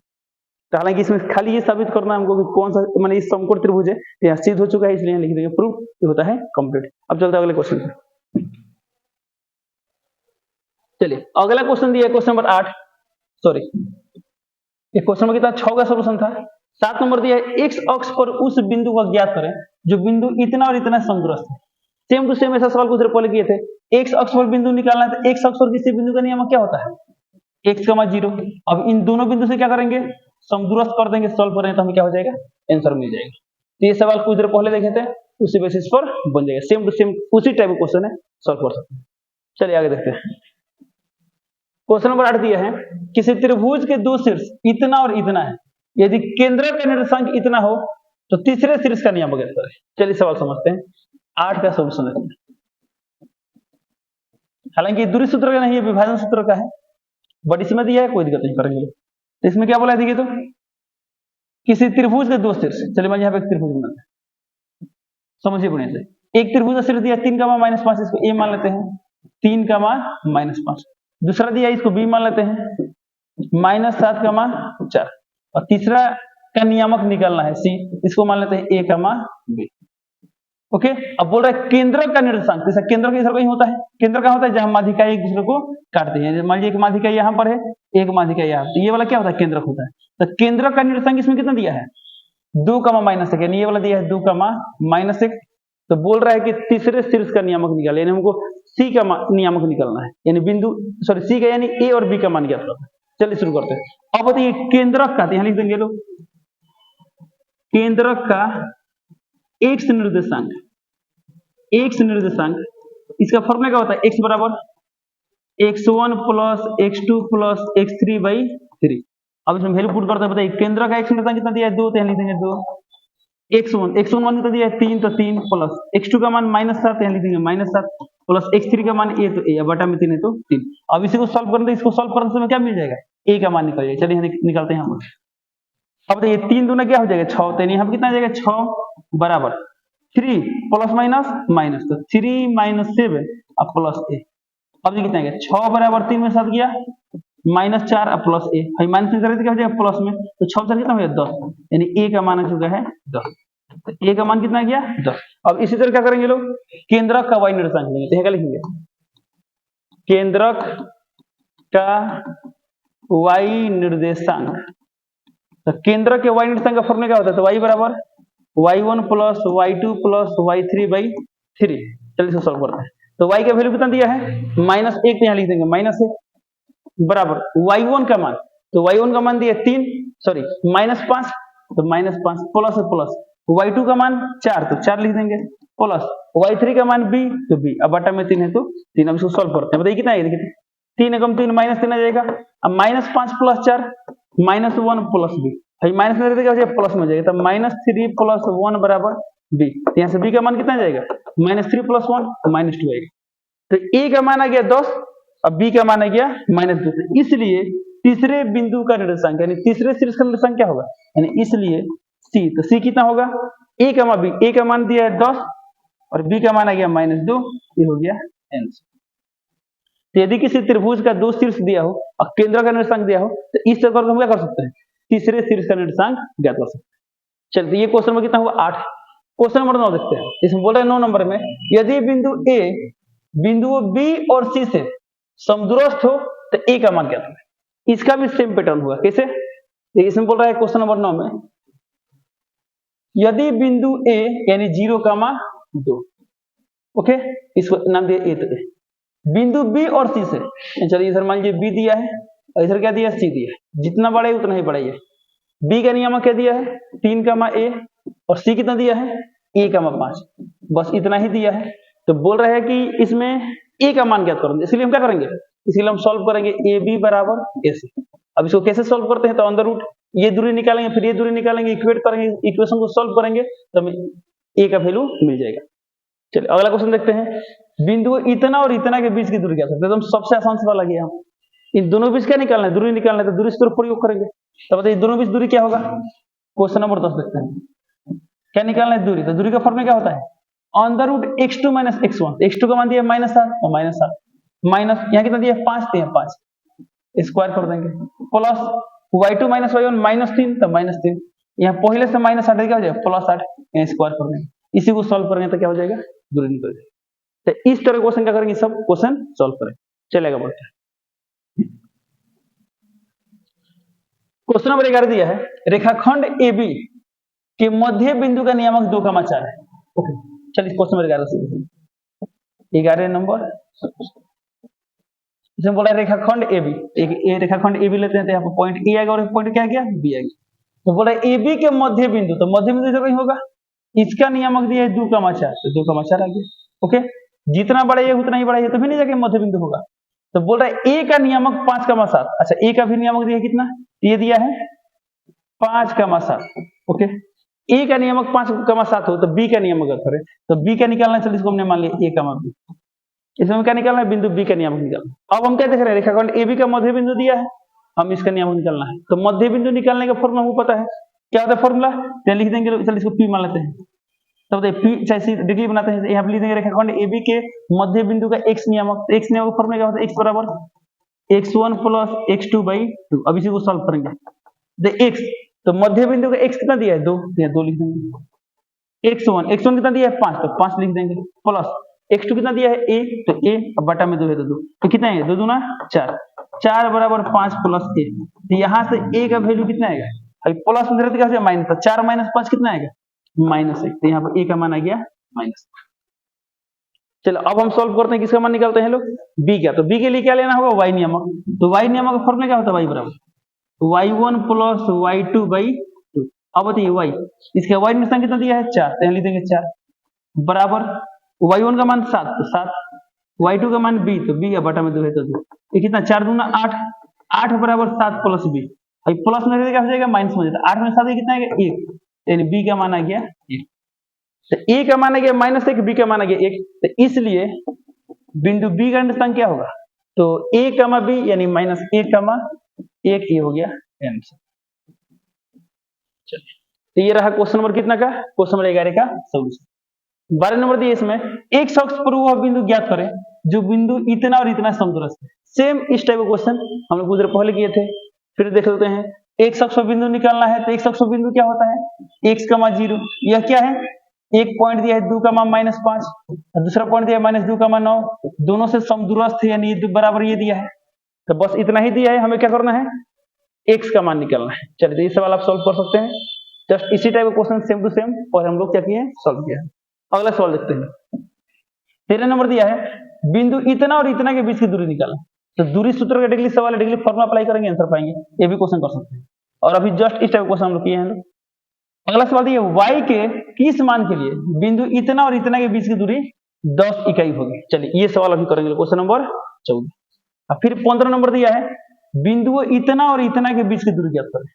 तो हालांकि इसमें खाली ये साबित करना हमको कि कौन सा माने इस समकोण त्रिभुज है, यहाँ सिद्ध हो चुका है इसलिए लिख देंगे प्रूफ, ये होता है कंप्लीट। अब चलते हैं अगले क्वेश्चन पे। चलिए अगला क्वेश्चन दिया है क्वेश्चन नंबर 8, सॉरी ये क्वेश्चन नंबर कितना 6 का सोल्यूशन था। 7 नंबर दिया है x अक्ष पर उस बिंदु को ज्ञात करें जो बिंदु इतना और इतना समदूरस्थ है। सेम टू सेम ऐसा सवाल कुछ पहले किए थे, x अक्ष पर बिंदु निकालना है तो x अक्ष पर किसी बिंदु का नियम क्या होता है x, 0। अब इन दोनों बिंदु से क्या करेंगे समदूरस्थ कर देंगे, सॉल्व करेंगे तो हमें क्या हो जाएगा आंसर मिल जाएगा। तो ये सवाल कुछ देर पहले देखे थे उसी बेसिस पर बन जाएगा, सेम टू सेम उसी टाइप का क्वेश्चन है, सॉल्व कर सकते हैं। चलिए आगे देखते हैं। क्वेश्चन नंबर 8 दिया है किसी त्रिभुज के दो शीर्ष इतना और इतना है, यदि केंद्र का निर्देशांक इतना हो तो तीसरे शीर्ष का नियम ज्ञात करें। चलिए सवाल समझते हैं। 8 का सॉल्यूशन देखते हैं। हालांकि दूरी सूत्र का नहीं है विभाजन सूत्र का है, बट इसमें दिया है कोई दिक्कत नहीं करेंगे। तो इसमें क्या बोला है देखिए, तो किसी त्रिभुज के दो शीर्ष, चलिए मैं यहाँ पे एक त्रिभुज बनाते हैं समझिए बढ़िया से। एक त्रिभुज का शीर्ष दिया 3, -5, इसको A मान लेते हैं 3, -5। दूसरा दिया इसको B मान लेते हैं -7, 4। और तीसरा का नियामक निकालना है C, इसको मान लेते हैं A, B। ओके। अब बोल रहा है केंद्रक का निर्देशांक, जैसा केंद्र का कहीं होता है, केंद्र का होता है जहां माध्यिका एक दूसरे को काटते हैं। मान लीजिए एक माध्यिका यहाँ पर है, एक माध्यिका यहाँ, तो ये वाला क्या होता है, केंद्रक होता है। तो केंद्रक का निर्देशांक इसमें कितना दिया है, 2, -1, ये वाला दिया है 2, -1। तो बोल रहा है कि तीसरे शीर्ष का नियामक निकाल, यानी हमको सी का नियामक निकालना है, यानी बिंदु सॉरी सी का यानी ए और बी का मान ज्ञात करना है। चलिए शुरू करते हैं। अब बताइए केंद्रक का, यहाँ लिख देंगे लोग, केंद्रक का एक्स निर्देशांक, एक्स निर्देशांक, इसका फॉर्मूला क्या होता है, x बराबर x1 plus x2 plus x3/3। अब इसमें वैल्यू पुट करते हैं। बताइए केंद्र का एक्स निर्देशांक कितना दिया है, 2, तो यहाँ लिख देंगे 2। x1 मान कितना दिया है, 3, तो 3 प्लस x2 का मान -7, यहाँ लिख देंगे -7 प्लस x3 का मान a, तो a, बटा में 3 है तो 3। अब इसी को सॉल्व करने, इसको सॉल्व करने से क्या मिल जाएगा, a का मान निकल जाएगा। चलिए यहाँ निकालते हैं हम। अब बताइए 3 दूना क्या हो जाएगा, 6, तो यहाँ पर कितना आ जाएगा, 6 बराबर 3 प्लस माइनस, तो 3 - 7 अब प्लस a। अब ये कितना आ गया, 6 बराबर 3 में 7 गया, -4 अब प्लस a, भाई माइनस में करें तो क्या हो जाएगा प्लस में, तो 6 से कितना हो गया 10, यानी a का मान आ चुका है 10। तो a का मान कितना गया 10। अब इसी तरह क्या करेंगे लोग, केंद्रक का y निर्देशांक लेंगे, तो क्या लिखेंगे, केंद्रक का y निर्देशांक। तो केंद्रक के y निर्देशांक का फॉर्मूला क्या होता है, तो y बराबर y1 plus y2 plus y3/3। चलिए इसको सॉल्व करते हैं। तो y का वैल्यू कितना दिया है, -1, तो यहाँ लिख देंगे -1 बराबर y1 का मान, तो y1 का मान दिया 3 सॉरी -5, तो -5 प्लस y2 का मान 4, तो 4 लिख देंगे प्लस y3 का मान b, तो b, अब बटा में 3 है तो 3। अब इसको सॉल्व करते हैं। बताइए कितना है, देखिए 3 एकम 3 -3 आ जाएगा। अब -5 प्लस 4 -1 प्लस b, भाई माइनस में क्या हो जाएगा, प्लस में हो जाएगा, तो -3 प्लस 1 बराबर b। तो यहाँ से b का मान कितना आ जाएगा, -3 प्लस 1 तो -2 आएगा। तो a का मान आ गया 10 और b का मान आ गया -2। तो इसलिए तीसरे बिंदु का निर्देशांक यानी तीसरे शीर्ष का निर्देशांक क्या होगा, यानी इसलिए c, तो c कितना होगा, a का मान b, a का मान दिया है 10 और b का मान आ गया -2, ये हो गया आंसर। तो यदि किसी त्रिभुज का 2 शीर्ष दिया हो और केंद्र का निर्देशांक दिया हो, तो इस तरह हम क्या कर सकते हैं, तीसरे शीर्ष का निर्देशांक ज्ञात कर सकते हैं। चलिए ये क्वेश्चन में कितना हुआ 8। क्वेश्चन नंबर 9 देखते हैं। इसमें बोल रहे हैं 9 नंबर में, यदि बिंदु A बिंदुओं B और C से समदूरस्थ हो तो A का मान ज्ञात करें। इसका भी सेम पैटर्न हुआ, कैसे, इसमें बोल रहा है क्वेश्चन नंबर 9 में, यदि बिंदु A यानी 0,2, ओके, इसको नाम दिया A, तो A बिंदु B और C से, चलिए इधर मान लीजिए B दिया है और इधर क्या दिया, C दिया है, जितना बड़ा है उतना ही बड़ा है। B का नियामक क्या दिया है, 3, a और C कितना दिया है, a,5, बस इतना ही दिया है। तो बोल रहे हैं कि इसमें a का मान ज्ञात करेंगे, इसलिए हम क्या करेंगे, इसलिए हम सॉल्व करेंगे AB बराबर AC। अब इसको कैसे सॉल्व करते हैं, तो अंदर रूट ये दूरी निकालेंगे, फिर ये दूरी निकालेंगे, इक्वेट करेंगे, इक्वेशन को सॉल्व करेंगे तो हमें a का वैल्यू मिल जाएगा। चलिए अगला क्वेश्चन देखते हैं। बिंदु इतना और इतना के बीच की दूरी क्या सकते हैं, तो हम सबसे आसान सवाल लगे हम, इन दोनों बीच क्या निकालना है, दूरी निकालना है, तो दूरी सूत्र प्रयोग करेंगे। तो बताइए दोनों बीच दूरी क्या होगा, क्वेश्चन नंबर 10 देखते हैं। क्या निकालना है दूरी, तो दूरी का फॉर्मूला क्या होता है, under root x2 - x1, x2 का मान दिया -7 तो -7 माइनस यहाँ कितना दिया 5, तो यहाँ 5 स्क्वायर कर देंगे, प्लस y2 - y1 -3 तो -3, यहाँ पहले से -8 क्या हो जाएगा +8, यहाँ स्क्वायर कर देंगे। इसी को सॉल्व करेंगे तो क्या हो जाएगा, दूरी निकल जाएगी। तो इस तरह क्वेश्चन क्या करेंगे, सब क्वेश्चन सॉल्व करेंगे। चलेगा बढ़ते हैं। क्वेश्चन नंबर 11 दिया है, रेखाखंड AB के मध्य बिंदु का नियामक 2,4 है। ओके चलिए क्वेश्चन नंबर 11 से 11 नंबर इसमें बोला रेखाखंड AB, एक रेखाखंड AB लेते हैं तो यहाँ पर पॉइंट A आएगा और पॉइंट क्या गया B आएगा। तो बोला AB के मध्य बिंदु, तो मध्य बिंदु इधर कहीं होगा, इसका नियामक दिया है 2,4 तो 2,4 आ गया। ओके जितना बड़ा ये उतना ही बड़ा ये, तो भी नहीं जाके मध्य बिंदु होगा। तो बोल रहा है A का नियामक 5,7, अच्छा A का भी नियामक दिया कितना, ये दिया है 5,7। ओके A का नियामक 5,7 हो तो B का नियामक अगर करें तो B का निकालना, चलिए इसको हमने मान लिया A, B, इसमें क्या निकालना है, बिंदु B का नियामक निकालना। अब हम क्या देख रहे हैं, रेखाखंड AB का मध्य बिंदु दिया है, हम इसका नियामक निकालना है। तो मध्य बिंदु निकालने का फॉर्मूला हमको पता है, क्या होता है फॉर्मूला, तो लिख देंगे, चलिए इसको P मान लेते हैं। तो बताइए P जैसी डिग्री बनाते हैं, यहाँ लिख देंगे रेखाखंड AB के मध्य बिंदु का x नियामक, तो x नियामक फॉर्मूला क्या होता है, x बराबर x1 प्लस x2/2। अब इसी को सॉल्व करेंगे, तो x तो मध्य बिंदु का x कितना दिया है 2, तो यहाँ 2 लिख देंगे। x1 कितना दिया है 5, तो 5 लिख देंगे, प्लस x2 कितना दिया है a, तो a अब बटा में 2 है तो 2, तो कितना है 2 दूना 4, 4 बराबर 5 प्लस a, तो यहाँ से a का वैल्यू कितना आएगा, अभी प्लस में क्या हो जाएगा माइनस, तो 4 माइनस 5 कितना आएगा -1, तो यहाँ पर a का मान आ गया माइनस। चलो अब हम सॉल्व करते हैं, किसका मान निकालते हैं लोग, b का, तो b के लिए क्या लेना होगा y नियमक, तो y नियमक का फॉर्मूला क्या होता है y बराबर y1 प्लस y2 बाई 2। अब बताइए y, इसका y निशान कितना दिया है 4, तो यहाँ लिख देंगे 4 बराबर y1 का मान 7, तो 7, y2 का मान b, तो b या बटा में 2 है तो 2, ये कितना 4 दूना 8, 8 बराबर 7 प्लस b, अभी प्लस में क्या हो जाएगा माइनस में जाता, 8 में 7 कितना आएगा 1, यानी b का मान आ गया 1, तो a का मान आ गया -1, b का मान आ गया 1, तो इसलिए बिंदु b का निशान क्या होगा, तो a, b यानी -1, ये हो गया आंसर। चलिए, तो ये रहा क्वेश्चन नंबर कितना का, क्वेश्चन नंबर 11 का सॉल्यूशन। 12 नंबर दिए इसमें, एक शख्स पर वह बिंदु ज्ञात करें जो बिंदु इतना और इतना समदूरस्थ है। सेम इस टाइप का क्वेश्चन हम लोग कुछ देर पहले किए थे, फिर देख लेते हैं। एक शख्स पर बिंदु निकालना है, तो एक शख्स पर बिंदु क्या होता है x, 0, यह क्या है, एक पॉइंट दिया है 2, -5, दूसरा पॉइंट दिया है -2, 9, दोनों से समदूरस्थ है यानी बराबर ये दिया है, तो बस इतना ही दिया है, हमें क्या करना है x का मान निकालना है। चलिए, तो ये सवाल आप सॉल्व कर सकते हैं, जस्ट इसी टाइप का क्वेश्चन सेम टू सेम, और हम लोग क्या किए सॉल्व किया है। अगला सवाल देखते हैं। 13 नंबर दिया है, बिंदु इतना और इतना के बीच की दूरी निकालना, तो दूरी सूत्र का डायरेक्टली सवाल है, डायरेक्टली फॉर्मूला अप्लाई करेंगे आंसर पाएंगे, ये भी क्वेश्चन कर सकते हैं, और अभी जस्ट इस टाइप का क्वेश्चन हम लोग किए हैं। अगला सवाल दिया y के किस मान के लिए बिंदु इतना और इतना के बीच की दूरी 10 इकाई होगी। चलिए, ये सवाल अभी करेंगे, क्वेश्चन नंबर 14। फिर 15 नंबर दिया है, बिंदु इतना और इतना के बीच की दूरी ज्ञात करें,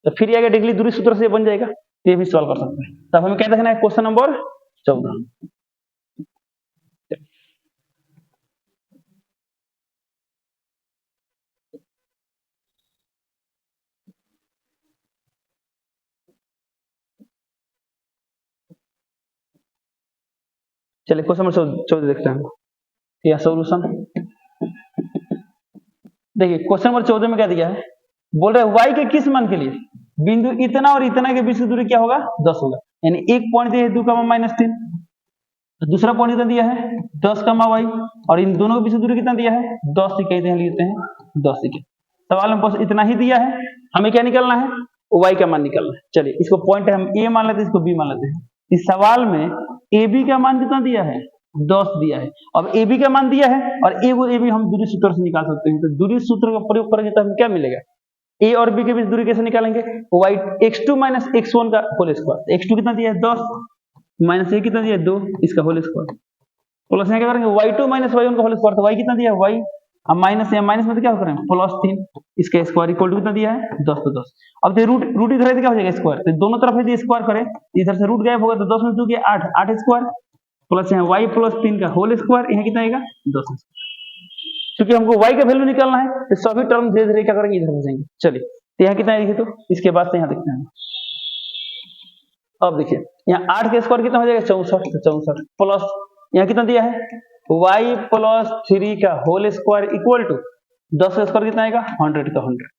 तो फिर ये डायरेक्टली दूरी सूत्र से बन जाएगा, ये भी सवाल कर सकते हैं। तब हमें क्या देखना है, क्वेश्चन नंबर 14। चलिए, क्वेश्चन नंबर 14 देखते हैं या सोल्यूशन। देखिए, क्वेश्चन नंबर 14 में क्या दिया है, बोल रहे हैं y के किस मान के लिए बिंदु इतना और इतना के बीच की दूरी क्या होगा 10 होगा, यानी एक पॉइंट दिया है 2, -3, दूसरा पॉइंट कितना दिया है 10, y, और इन दोनों के बीच की दूरी कितना दिया है 10 इकाई लेते हैं 10 इकाई। सवाल में बस इतना ही दिया है, हमें क्या निकालना है y का मान निकालना है। चलिए, इसको पॉइंट हम a मान लेते हैं, इसको b मान लेते हैं। इस सवाल में ab का मान कितना दिया है 10 दिया है, अब ab का मान दिया है और ab हम दूरी सूत्र से निकाल सकते हैं, तो दूरी सूत्र का प्रयोग करेंगे तो हमें क्या मिलेगा, a और b के बीच दूरी कैसे निकालेंगे, y x2 - x1 का होल स्क्वायर, x2 कितना दिया है 10 माइनस a कितना दिया है 2, इसका होल स्क्वायर, प्लस यहाँ क्या करेंगे y2 - y1 का होल स्क्वायर, तो y कितना दिया है y, अब माइनस में तो क्या करेंगे +3, इसका स्क्वायर इक्वल टू कितना दिया है 10, तो 10। अब रूट इधर है तो क्या हो जाएगा स्क्वायर, तो दोनों तरफ यदि स्क्वायर करें, इधर से रूट गायब होगा, तो 10 में 2 किया 8, 8 स्क्वायर, प्लस यहाँ y +3 का होल स्क्वायर, यहाँ कितना आएगा 10। क्योंकि हमको y का वैल्यू निकालना है, तो सभी टर्म धीरे धीरे क्या करेंगे इधर हो जाएंगे। चलिए, तो यहाँ कितना है, तो इसके बाद से यहाँ देखते हैं। अब देखिए, यहाँ 8 का स्क्वायर कितना हो जाएगा 64, प्लस यहाँ कितना दिया है y +3 का होल स्क्वायर इक्वल टू 10 का स्क्वायर कितना आएगा 100 का 100,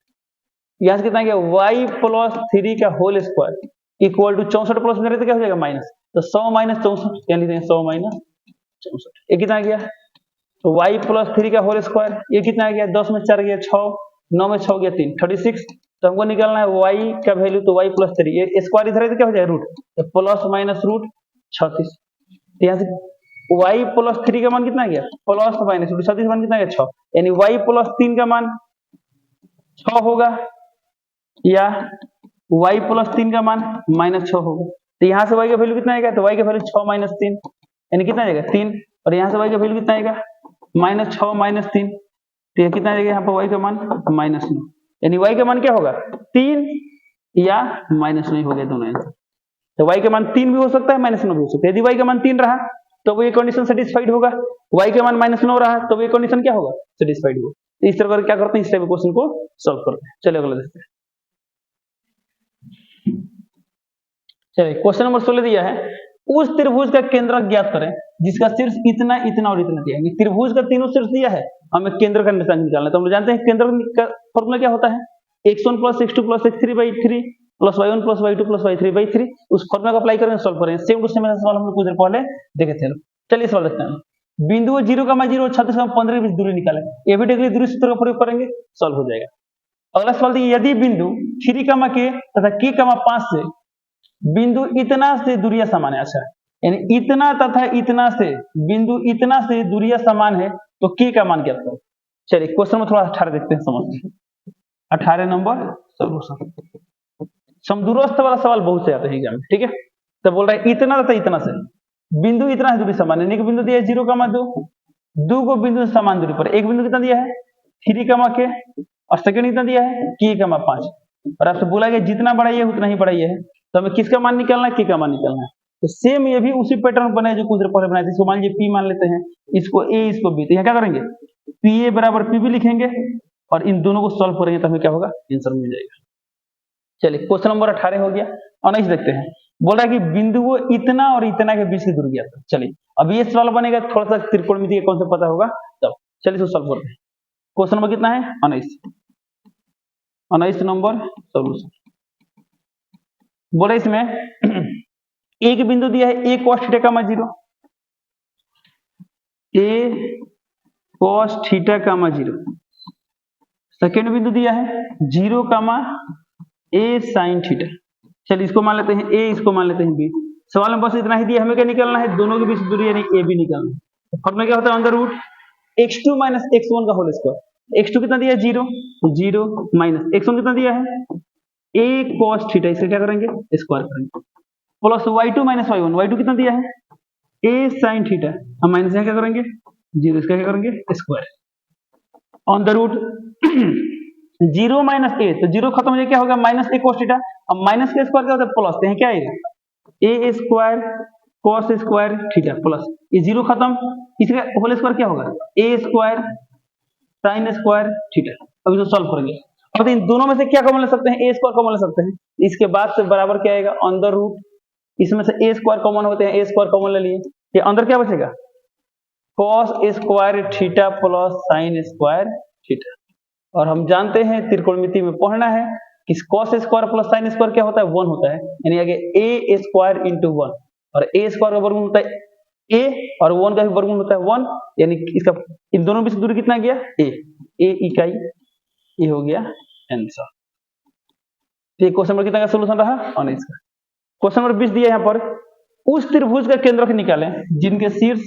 यहाँ से कितना आएगा y +3 का whole square equal to 64 plus में रहते क्या हो जाएगा माइनस, तो 100 - 64, यानी 100 - 64, ये कितना आ गया, तो y +3 का होल स्क्वायर, ये कितना आ गया 10 में 4 गया 6, 9 में 6 गया 3, 36, तो हमको निकालना है y का वैल्यू, तो y +3, ये स्क्वायर इधर है तो क्या हो जाएगा रूट, तो +-√36, तो यहाँ से y +3 का मान कितना आ गया +-√36 मान कितना आ गया 6, यानी y +3 का मान 6 होगा या y +3 का मान -6 होगा, तो यहाँ से y का वैल्यू कितना आएगा, तो y का वैल्यू 6 - 3, यानी कितना आएगा 3, और यहाँ से y का वैल्यू कितना आएगा -6 - 3, तो ये कितना आएगा यहाँ पर y का मान -9, यानी y का मान क्या होगा 3 या -9 हो गया दोनों आंसर। तो y का मान 3 भी हो सकता है -9 भी हो सकता है, यदि y का मान 3 रहा तो वो ये कंडीशन सेटिस्फाइड होगा, y का मान -9 रहा तो ये कंडीशन क्या होगा सेटिस्फाइड होगा। तो इस तरह क्या करते हैं, इस टाइप क्वेश्चन को सॉल्व करते हैं। चलिए अगला देखते हैं। चलिए, क्वेश्चन नंबर 16 दिया है, उस त्रिभुज का केंद्रक ज्ञात करें जिसका शीर्ष इतना, इतना और इतना दिया है। त्रिभुज का तीनों शीर्ष दिया है, हमें केंद्र का निशान निकालना है, तो हम जानते हैं केंद्र का फॉर्मूला क्या होता है x1 + x2 + x3/3, plus y1 plus y2 plus y3/3 उस फॉर्मूला को अप्लाई करेंगे, सॉल्व करेंगे। सेम टू सेम ऐसा सवाल हम लोग कुछ देर पहले देखे थे। चलिए सवाल देखते हैं। बिंदु 0,0 और 36,15 के बीच दूरी निकालें। ये भी डिग्री दूरी सूत्र का प्रयोग करेंगे, सॉल्व हो जाएगा। अगला सवाल देखिए, यदि बिंदु 3, k तथा k, 5 से बिंदु इतना से दूरियां समान है। अच्छा, यानी इतना तथा इतना से बिंदु इतना से दूरियां समान है तो k का मान ज्ञात करो। चलिए क्वेश्चन में थोड़ा 18 देखते हैं, समझते हैं। 18 नंबर सॉल्यूशन। समदूरस्थ वाला सवाल बहुत से आते हैं एग्जाम में, ठीक है। तो बोल रहा है इतना तथा इतना से बिंदु इतना से दूरी समान है। एक बिंदु दिया है 0,2, दो को बिंदु समान दूरी पर, एक बिंदु कितना दिया है 3, k और सेकंड कितना दिया है k, 5 और आपसे बोला गया जितना बड़ा ये उतना ही बड़ा ये है, तो हमें किसका मान निकालना है, k का मान निकालना है। तो सेम ये भी उसी पैटर्न बना है जो कुछ देर पहले बनाए थे। इसको मान लीजिए p मान लेते हैं, इसको a इसको b, तो यहाँ क्या करेंगे pa बराबर pb लिखेंगे और इन दोनों को सॉल्व करेंगे तो हमें क्या होगा, आंसर मिल जाएगा। चलिए क्वेश्चन नंबर 18 हो गया। और नेक्स्ट देखते हैं, बोल रहा है कि बिंदुओं इतना और इतना के बीच की दूरी ज्ञात करो। चलिए अब ये सवाल बनेगा, थोड़ा सा त्रिकोणमिति का कॉन्सेप्ट पता होगा तब। चलिए इसको सॉल्व करते हैं। क्वेश्चन नंबर कितना है 19 नंबर सॉल्यूशन। बोले इसमें एक बिंदु दिया है a cos θ, 0, a cos θ, 0। Second बिंदु दिया है 0, a sin θ। चलिए इसको मान लेते हैं a, इसको मान लेते हैं b। सवाल में बस इतना ही दिया, हमें क्या निकालना है, दोनों के बीच दूरी यानी a b निकालना है। तो फॉर्मूला क्या होता है, under root x2 minus x1 का होल स्क्वायर। x2 कितना दिया है 0, 0 माइनस x1 कितना दिया है a cos θ, इसे क्या करेंगे स्क्वायर करेंगे, plus y2 minus y1, y2 कितना दिया है a sin θ, हम माइनस यहाँ क्या करेंगे 0, इसका क्या करेंगे square on the root 0 minus a, तो 0 खत्म हो जाए क्या होगा माइनस a cos θ। अब माइनस का स्क्वायर क्या होता है प्लस, तो यहाँ क्या आएगा a square cos square theta plus ये 0 खत्म, इसका होल स्क्वायर क्या होगा a square sin square theta. अब इसको सॉल्व करेंगे। अब इन दोनों में से क्या कॉमन ले सकते हैं, a स्क्वायर कॉमन ले सकते हैं। इसके बाद से बराबर क्या आएगा ऑन द रूट, इसमें से a स्क्वायर कॉमन होते हैं, a स्क्वायर कॉमन ले लिए, ये अंदर क्या बचेगा cos square theta plus sin square theta. और हम जानते हैं त्रिकोणमिति में पढ़ना है कि cos square plus sin square क्या होता है 1 होता है, यानी आगे a स्क्वायर इंटू 1, और a स्क्वायर का वर्गमूल होता है a और 1 का भी वर्गमूल होता है 1, यानी इसका इन दोनों बीच दूरी कितना गया a इकाई, ये हो गया आंसर। तो क्वेश्चन नंबर कितना का सॉल्यूशन रहा 19 का। क्वेश्चन नंबर 20 दिया यहाँ पर, उस त्रिभुज का केंद्रक निकालें जिनके शीर्ष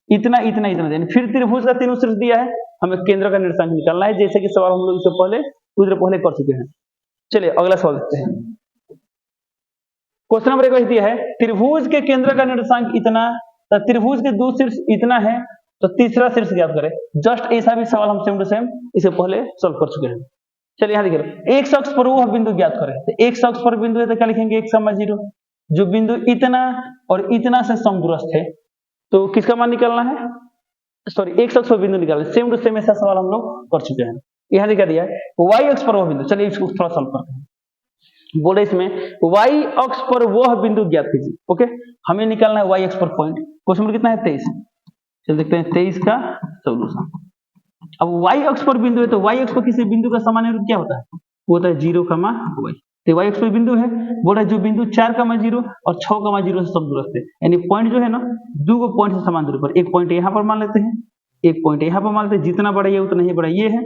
इतना इतना इतना, यानी फिर त्रिभुज का तीनों शीर्ष दिया है, हमें केंद्र का निर्देशांक निकालना है, जैसे कि सवाल हम लोग इससे पहले कुछ देर पहले कर चुके हैं। चलिए अगला सवाल देखते हैं। क्वेश्चन नंबर 21 दिया है, त्रिभुज के केंद्र का निर्देशांक इतना, तो त्रिभुज के दो शीर्ष इतना है तो तीसरा शीर्ष ज्ञात करें। जस्ट ऐसा भी सवाल हम सेम टू सेम इससे पहले सॉल्व कर चुके हैं। चलिए यहाँ देखिए, एक अक्ष पर वह बिंदु ज्ञात करें। तो एक अक्ष पर बिंदु है तो क्या लिखेंगे 1, 0, जो बिंदु इतना और इतना से समदूरस्थ है, तो किसका मान निकालना है, सॉरी एक अक्ष पर बिंदु निकालना। सेम टू सेम ऐसा सवाल हम लोग कर चुके हैं। यहाँ लिखा दिया है y अक्ष पर वह बिंदु। चलिए इसको थोड़ा सॉल्व करते हैं। बोले इसमें y अक्ष पर वह बिंदु ज्ञात कीजिए। ओके, हमें निकालना है y अक्ष पर पॉइंट। क्वेश्चन नंबर कितना है 23। चलिए देखते हैं 23 का सॉल्यूशन। अब y अक्ष पर बिंदु है तो y अक्ष पर किसी बिंदु का सामान्य रूप क्या होता है, वो होता है 0, y। तो y अक्ष पर बिंदु है, बोल रहा है जो बिंदु 4, 0 और 6, 0 से समदूरस्थ है, यानी पॉइंट जो है ना दो को पॉइंट से समान दूरी पर, एक पॉइंट यहाँ पर मान लेते हैं, एक पॉइंट यहाँ पर मान लेते हैं, जितना बड़ा ये उतना ही बड़ा ये है।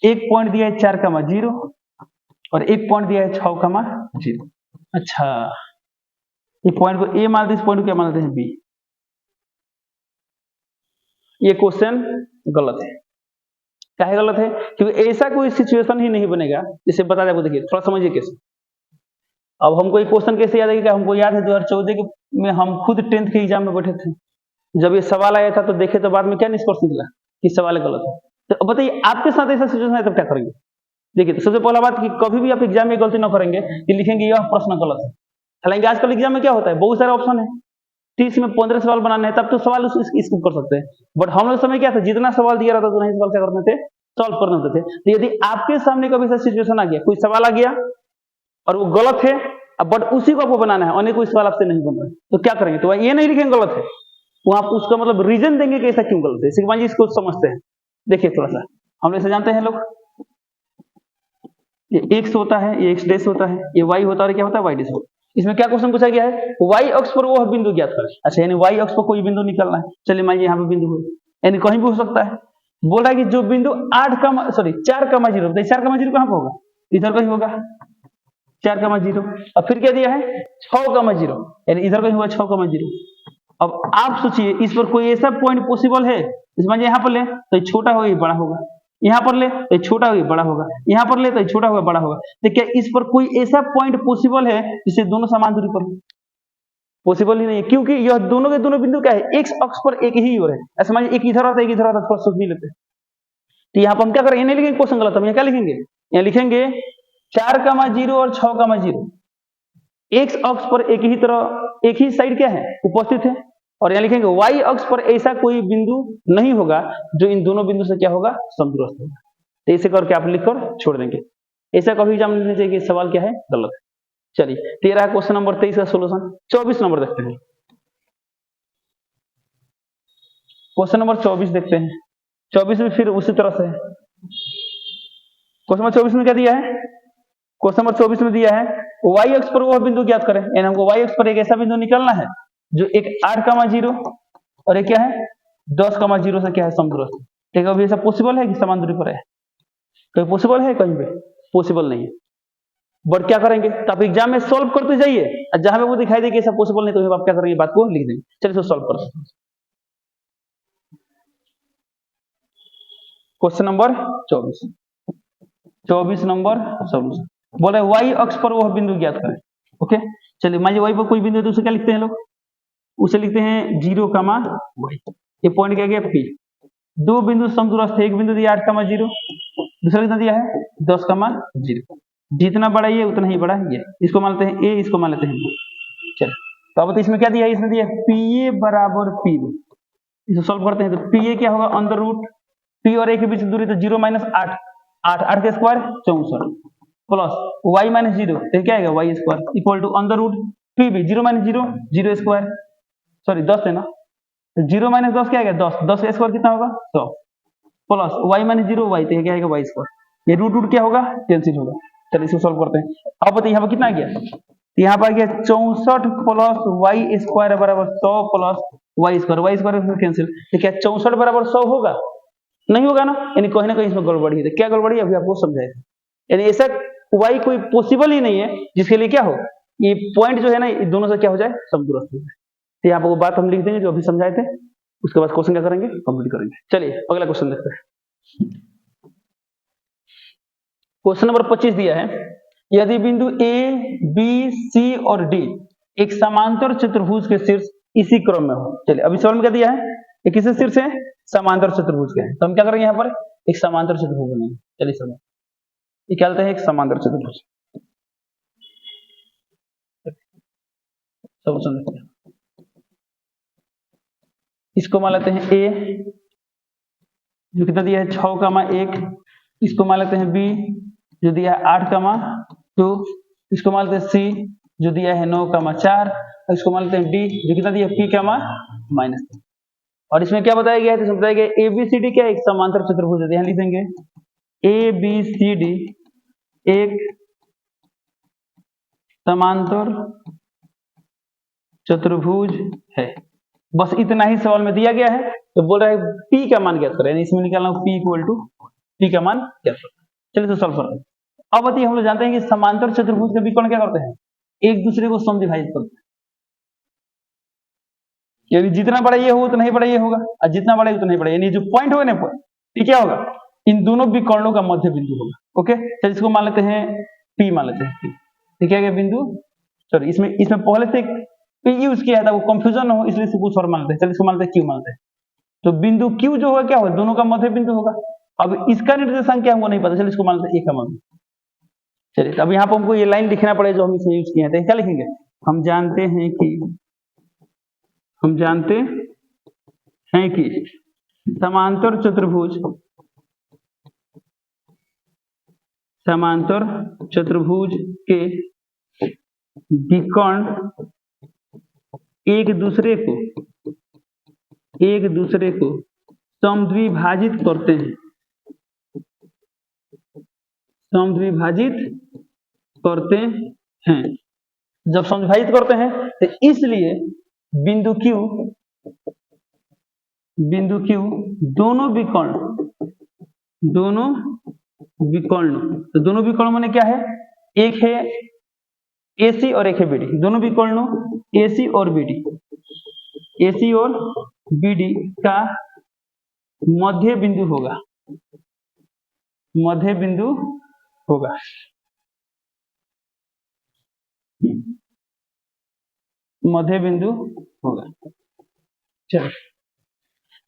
एक पॉइंट दिया है 4, 0 और एक पॉइंट दिया है 6, 0। अच्छा, ये पॉइंट को a मान लेते हैं, इस पॉइंट को क्या मान लेते हैं b। ये क्वेश्चन गलत है। क्या है गलत है, क्योंकि ऐसा कोई सिचुएशन ही नहीं बनेगा। जिसे बता दें, देखिए थोड़ा समझिए कैसे। अब हमको एक क्वेश्चन कैसे याद है कि हमको याद है 2014 में हम खुद 10th के एग्जाम में बैठे थे, जब ये सवाल आया था तो देखे तो बाद में क्या निष्कर्ष निकला कि सवाल गलत है। तो बताइए आपके साथ ऐसा सिचुएशन है तब क्या करेंगे। देखिए तो सबसे पहला बात कि कभी भी आप एग्जाम में गलती ना करेंगे कि लिखेंगे यह प्रश्न गलत है। हालांकि आजकल एग्जाम में क्या होता है, बहुत सारे ऑप्शन है, 30 में 15 सवाल बनाने हैं, तब तो सवाल इसको कर सकते हैं। बट हम लोग समय क्या था, जितना सवाल दिया रहता उतना ही सवाल क्या करते थे, सॉल्व करने होते थे। तो यदि आपके सामने कभी ऐसा सिचुएशन आ गया, कोई सवाल आ गया और वो गलत है, बट उसी को आपको बनाना है, अन्य कोई सवाल आपसे नहीं बन रहा है, तो क्या करेंगे, तो ये नहीं लिखेंगे गलत है, वो आप उसका मतलब रीजन देंगे कि ऐसा क्यों गलत है। सिर्फ इसको समझते हैं। देखिए थोड़ा सा हम लोग जानते हैं लोग, ये x होता है, ये x डैश होता है, ये y होता है और क्या होता है y डैश होता है। इसमें क्या क्वेश्चन पूछा गया है, y अक्ष पर वह बिंदु ज्ञात करें। अच्छा, यानी y अक्ष पर कोई बिंदु निकलना है। चलिए मान लीजिए यहाँ पे बिंदु हो, यानी कहीं भी हो सकता है। बोल रहा है कि जो बिंदु 4 कमा 0, 4,0 कहाँ पर होगा, इधर कहीं होगा 4,0 और फिर क्या दिया है 6,0, यानी इधर कहीं होगा 6,0। अब आप सोचिए इस पर कोई ऐसा पॉइंट पॉसिबल है, मान लीजिए यहाँ पर ले तो छोटा होगा ये बड़ा होगा, यहाँ पर ले तो छोटा होगा बड़ा होगा, यहाँ पर ले तो छोटा होगा बड़ा होगा। तो क्या इस पर कोई ऐसा पॉइंट पॉसिबल है जिससे दोनों समान दूरी पर हो? पॉसिबल ही नहीं है, क्योंकि यह दोनों के दोनों बिंदु क्या है, एक्स अक्ष पर एक ही ओर है। ऐसा मानिए एक इधर आता है एक इधर आता है, थोड़ा सोच भी लेते हैं। तो यहाँ पर हम क्या करेंगे, नहीं लिखेंगे क्वेश्चन गलत, हम यहाँ क्या लिखेंगे, यहाँ लिखेंगे 4,0 और 6,0 एक्स अक्ष पर एक ही तरह एक ही साइड क्या है उपस्थित है, और यहाँ लिखेंगे y अक्ष पर ऐसा कोई बिंदु नहीं होगा जो इन दोनों बिंदु से क्या होगा समदूरस्थ होगा। तो ऐसे करके आप लिखकर छोड़ देंगे, ऐसा कभी एग्जाम लेने चाहिए कि सवाल क्या है गलत है। चलिए 13 क्वेश्चन नंबर 23 का सोल्यूशन। 24 नंबर देखते हैं, क्वेश्चन नंबर 24 देखते हैं। 24 में फिर उसी तरह से क्वेश्चन नंबर 24 में क्या दिया है, क्वेश्चन नंबर 24 में दिया है y अक्ष पर वह बिंदु ज्ञात करें, यानी हमको y अक्ष पर एक ऐसा बिंदु निकलना है जो एक 8,0 और एक क्या है 10,0 से क्या है समदूरस्थ। ठीक है, अभी ऐसा पॉसिबल है कि समान दूरी पर है, कहीं पॉसिबल है, कहीं पे पॉसिबल नहीं है। बट क्या करेंगे, तो आप एग्जाम में सॉल्व करते जाइए, जहां पे वो दिखाई दे कि ऐसा पॉसिबल नहीं तो आप क्या करेंगे, बात को लिख देंगे। चलिए इसको सॉल्व करते हैं। क्वेश्चन नंबर 24 नंबर सॉल्यूशन बोले y अक्ष पर वह बिंदु ज्ञात करें। ओके, चलिए मान लीजिए y पर कोई बिंदु है तो उसे क्या लिखते हैं लोग, उसे लिखते हैं 0, y। ये पॉइंट क्या गया P। दो बिंदु समदूरस्थ है, एक बिंदु दिया 8,0, दूसरा कितना दिया है 10,0। जितना बड़ा ये उतना ही बड़ा है ये, इसको मान लेते हैं a, इसको मान लेते हैं b। चलिए तो अब तो इसमें क्या दिया है, इसमें दिया PA बराबर PB। इसको सॉल्व करते हैं तो PA क्या होगा अंडर रूट P और a के बीच की दूरी तो 0 - 8, 8 के स्क्वायर 64 प्लस y - 0 तो क्या आएगा y square equal to under root PB 0 - 0 0 स्क्वायर, सॉरी 10 है ना, तो 0 - 10 क्या आएगा 10, 10 का स्क्वायर कितना होगा 100 प्लस y - 0 y तो क्या आएगा y स्क्वायर, ये रूट क्या होगा कैंसिल होगा। चलिए इसको सॉल्व करते हैं। अब बताइए यहाँ पर कितना आ गया, यहाँ पर आ गया 64 प्लस y स्क्वायर बराबर 100 प्लस y स्क्वायर कैंसिल। तो क्या 64 बराबर 100 होगा, नहीं होगा ना, यानी कहीं ना कहीं इसमें गड़बड़ी है। क्या गड़बड़ी है अभी आपको समझाएगा, यानी ऐसा y कोई पॉसिबल ही नहीं है जिसके लिए क्या हो ये पॉइंट जो है ना ये दोनों से क्या हो जाए समदूरस्थ हो जाए। तो यहाँ पर वो बात हम लिख देंगे जो अभी समझाए थे, उसके बाद क्वेश्चन क्या करेंगे कंप्लीट करेंगे। चलिए अगला क्वेश्चन देखते हैं। क्वेश्चन नंबर 25 दिया है, यदि बिंदु A, B, C और D एक समांतर चतुर्भुज के शीर्ष इसी क्रम में हो। चलिए अभी सवाल में क्या दिया है, ये किसके शीर्ष है समांतर चतुर्भुज के हैं, तो हम क्या करेंगे यहाँ पर एक समांतर चतुर्भुज बनाएंगे। चलिए समझ ये क्या होता है एक समांतर चतुर्भुज। इसको मान लेते हैं A जो कितना दिया है 6,1, इसको मान लेते हैं B जो दिया है 8,2, इसको मान लेते हैं C जो दिया है 9,4, और इसको मान लेते हैं D जो कितना दिया है P, और इसमें क्या बताया गया है, तो इसमें बताया गया ABCD क्या एक समांतर चतुर्भुज है। यहाँ लिख देंगे ABCD एक समांतर चतुर्भुज है। बस इतना ही सवाल में दिया गया है। तो बोल रहा है P का मान ज्ञात करें, इसमें निकालना P = P का मान ज्ञात करें। चलिए तो सॉल्व करते हैं। अब बताइए हम लोग जानते हैं कि समांतर चतुर्भुज के विकर्ण क्या करते हैं, एक दूसरे को समविभाजित करते हैं। यानी जितना बड़ा ये हो उतना ही बड़ा ये होगा, और जितना बड़ा उतना ही बड़ा, यानी जो पॉइंट होगा ना पॉइंट क्या होगा इन दोनों विकर्णों का मध्य बिंदु होगा। ओके चलिए इसको मान लेते हैं P, मान लेते हैं ठीक है बिंदु, सॉरी इसमें पहले से P यूज किया था वो कंफ्यूजन हो इसलिए इसको कुछ और मान लेते हैं। चलिए इसको मान लेते हैं Q मानते हैं, तो बिंदु Q जो होगा क्या होगा दोनों का मध्य बिंदु होगा। अब इसका निर्देशांक क्या हमको नहीं पता, चलिए इसको मान लेते हैं A का मान। चलिए अब यहाँ पर हमको ये लाइन लिखना पड़ेगा जो हम इसमें यूज किए हैं, क्या लिखेंगे, हम जानते हैं कि समांतर चतुर्भुज के विकर्ण एक दूसरे को समद्विभाजित करते हैं। समद्विभाजित करते हैं। जब समद्विभाजित करते हैं तो इसलिए बिंदु Q दोनों विकर्ण, तो दोनों विकर्ण माने क्या है, एक है AC और एक है BD, दोनों विकर्णों AC और BD का मध्य बिंदु होगा, चलो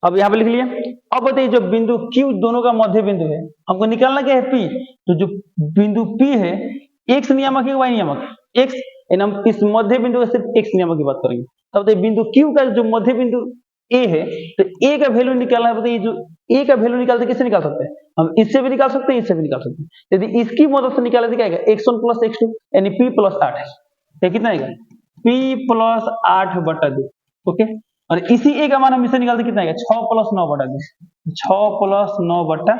अब यहाँ पे लिख लिया। अब बताइए जो बिंदु Q दोनों का मध्य बिंदु है, हमको निकालना क्या है P, तो जो बिंदु P है X नियामक है Y नियामक, X, हम इस मध्य बिंदु का सिर्फ X नियामक की बात करेंगे। तब बताइए बिंदु Q का जो मध्य बिंदु A है, तो A का वैल्यू निकालना है। बताइए जो A का वैल्यू निकालते कैसे निकाल सकते हैं, हम इससे भी निकाल सकते हैं, इससे भी निकाल सकते हैं। यदि इसकी मदद से निकाले तो क्या आएगा, x1 + x2 यानी P + 8 है, ये कितना आएगा P + 8/2, ओके। और इसी A का मान हम इससे निकालते कितना आएगा 6 + 9/2, 6 + 9/2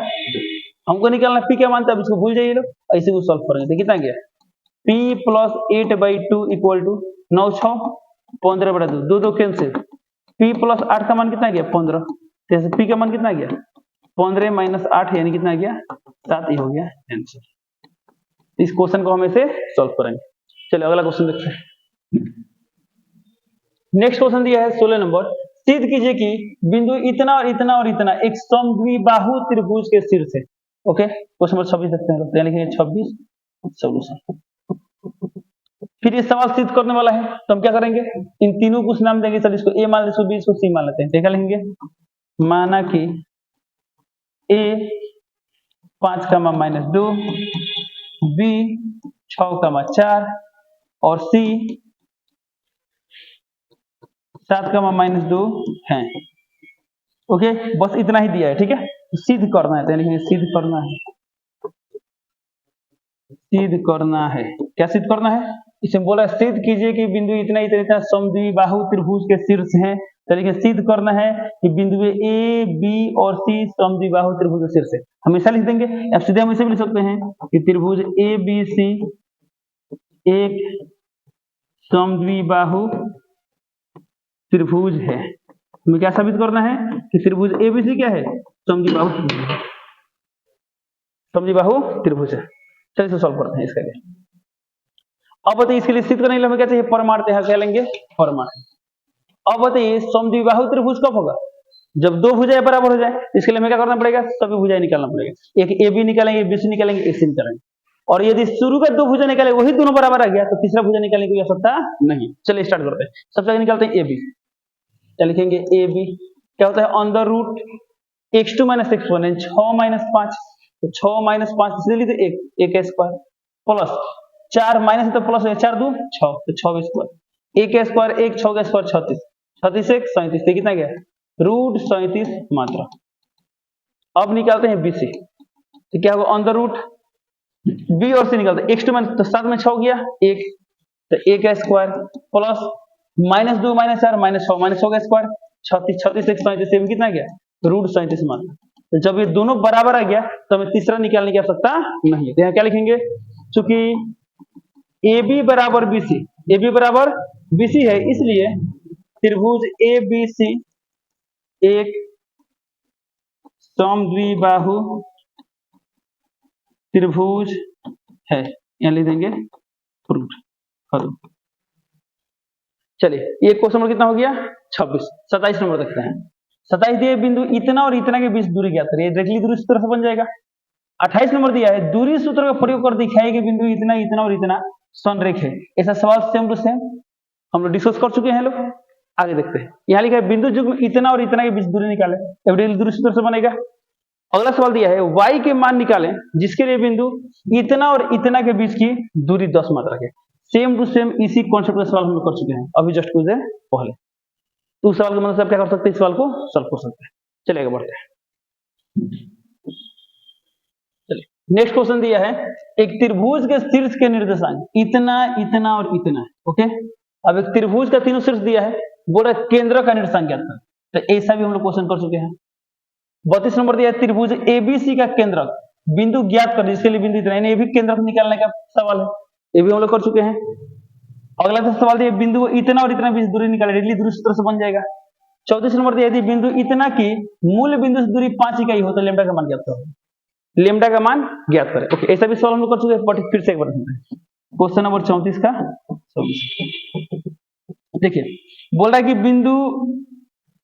हमको निकालना P का मान, तब इसको भूल जाइए लोग, ऐसे को सॉल्व करेंगे तो कितना गया P + 8/2 = 9 6 15/2, 2 2 कैंसिल, P + 8 का मान कितना गया 15, जैसे P का मान कितना गया 15 - 8 यानी कितना गया 7, ही हो गया आंसर। इस क्वेश्चन को हम ऐसे सॉल्व करेंगे। चलिए अगला क्वेश्चन देखते हैं। नेक्स्ट क्वेश्चन दिया है 16 नंबर, सिद्ध कीजिए कि बिंदु इतना और इतना और इतना एक समद्विबाहु त्रिभुज के शीर्ष है, ओके। क्वेश्चन नंबर 26 देखते हैं, लिखेंगे 26 सॉल्यूशन। फिर ये सवाल सिद्ध करने वाला है, तो हम क्या करेंगे, इन तीनों कुछ नाम देंगे, चलिए इसको A मान लेते, इसको B, इसको C मान लेते हैं। क्या लिखेंगे, माना कि A 5, -2, B 6, 4 और C 7, -2 है, ओके। बस इतना ही दिया है, ठीक है। तो सिद्ध करना है, तो यानी सिद्ध करना है। क्या सिद्ध करना है, इसे बोला सिद्ध कीजिए कि बिंदु इतना इतना इतना समद्विबाहु त्रिभुज के शीर्ष है। तरीके सिद्ध करना है कि बिंदु A, B और C समद्विबाहु त्रिभुज के शीर्ष है। हमेशा लिख देंगे, अब सीधे हम इसे भी लिख सकते हैं कि त्रिभुज ABC एक समद्विबाहु त्रिभुज है। हमें क्या साबित करना है कि त्रिभुज ABC क्या है, समद्विबाहु त्रिभुज है। चलिए इसे सॉल्व करते हैं इसके लिए। अब बताइए इसके लिए सिद्ध करने के लिए हमें क्या चाहिए, परमार्थ, यहाँ क्या लेंगे परमार्थ। अब बताइए समद्विबाहु त्रिभुज कब होगा, जब दो भुजाएं बराबर हो जाए। इसके लिए हमें क्या करना पड़ेगा, सभी भुजाएं निकालना पड़ेगा, एक AB निकालेंगे, BC निकालेंगे, AC निकालेंगे। और यदि शुरू का दो भुजा निकाले वही दोनों बराबर आ गया, तो तीसरा भुजा निकालने की आवश्यकता नहीं। चलिए स्टार्ट करते हैं। सबसे आगे निकालते हैं AB, क्या लिखेंगे AB, क्या होता है अंडर रूट x2 - x1 6 - 5, तो 6 - 5 इसलिए तो 1 स्क्वायर प्लस 4 माइनस तो प्लस 4 2 6, तो 6 स्क्वायर 1 स्क्वायर 1 6 का स्क्वायर 36, 36 1 37, कितना गया √37 मात्रा। अब निकालते हैं BC, तो क्या होगा अंडर रूट B और C निकालते हैं, x2 तो 7 में 6 हो गया 1, तो 1 स्क्वायर प्लस -2 - 4 -6 का स्क्वायर 36 36 1 37 कितना गया √37 मात्रा। तो जब ये दोनों बराबर आ गया तो हमें तीसरा निकालने की आवश्यकता नहीं है। तो यहाँ क्या लिखेंगे, चूंकि AB बराबर BC, AB बराबर BC है, इसलिए त्रिभुज ABC एक समद्विबाहु त्रिभुज है, यहाँ लिख देंगे फ्रूट। चलिए ये क्वेश्चन नंबर कितना हो गया 26। 27 नंबर देखते हैं। 27 दिए बिंदु इतना और इतना के बीच दूरी ज्ञात करिए, डायरेक्टली दूरी सूत्र से बन जाएगा। 28 नंबर दिया है दूरी सूत्र का प्रयोग कर दिखाइए कि बिंदु इतना इतना और इतना संरेख है। ऐसा सवाल सेम टू सेम हम लोग डिस्कस कर चुके हैं लोग। आगे देखते हैं, यहाँ लिखा है बिंदु युग्म इतना और इतना के बीच दूरी निकाले, डायरेक्टली दूरी सूत्र से बनेगा। अगला सवाल दिया है y के मान निकालें जिसके लिए बिंदु इतना और इतना के बीच की दूरी 10 मात्रा के। सेम टू सेम इसी कॉन्सेप्ट का सवाल हम कर चुके हैं अभी जस्ट कुछ देर पहले। तो उस सवाल का मतलब क्या कर सकते हैं, इस सवाल को सॉल्व कर सकते हैं। चलिए बढ़ते हैं। चलिए नेक्स्ट क्वेश्चन दिया है एक त्रिभुज के शीर्ष के निर्देशांक इतना इतना और इतना है, ओके। अब एक त्रिभुज का तीनों शीर्ष दिया है, बोला केंद्र का निर्देशांक क्या था, तो ऐसा भी हम लोग क्वेश्चन कर चुके हैं। 32 नंबर दिया है त्रिभुज ABC का केंद्रक बिंदु ज्ञात कर, जिसके लिए बिंदु इतना, ये भी केंद्र से निकालने का सवाल है, ये भी हम लोग कर चुके हैं। अगला तो सवाल दिया बिंदु को इतना और इतना बीच दूरी निकाले, रेडियली दूरी सूत्र से बन जाएगा। 34 नंबर दिया यदि बिंदु इतना की मूल बिंदु से दूरी 5 इकाई हो तो लेमडा का मान ज्ञात करो, लेमडा का मान ज्ञात करें। ओके, ऐसा भी सवाल हम लोग कर चुके हैं, फिर से एक बार क्वेश्चन नंबर 34 का देखिए, बोल रहा है कि बिंदु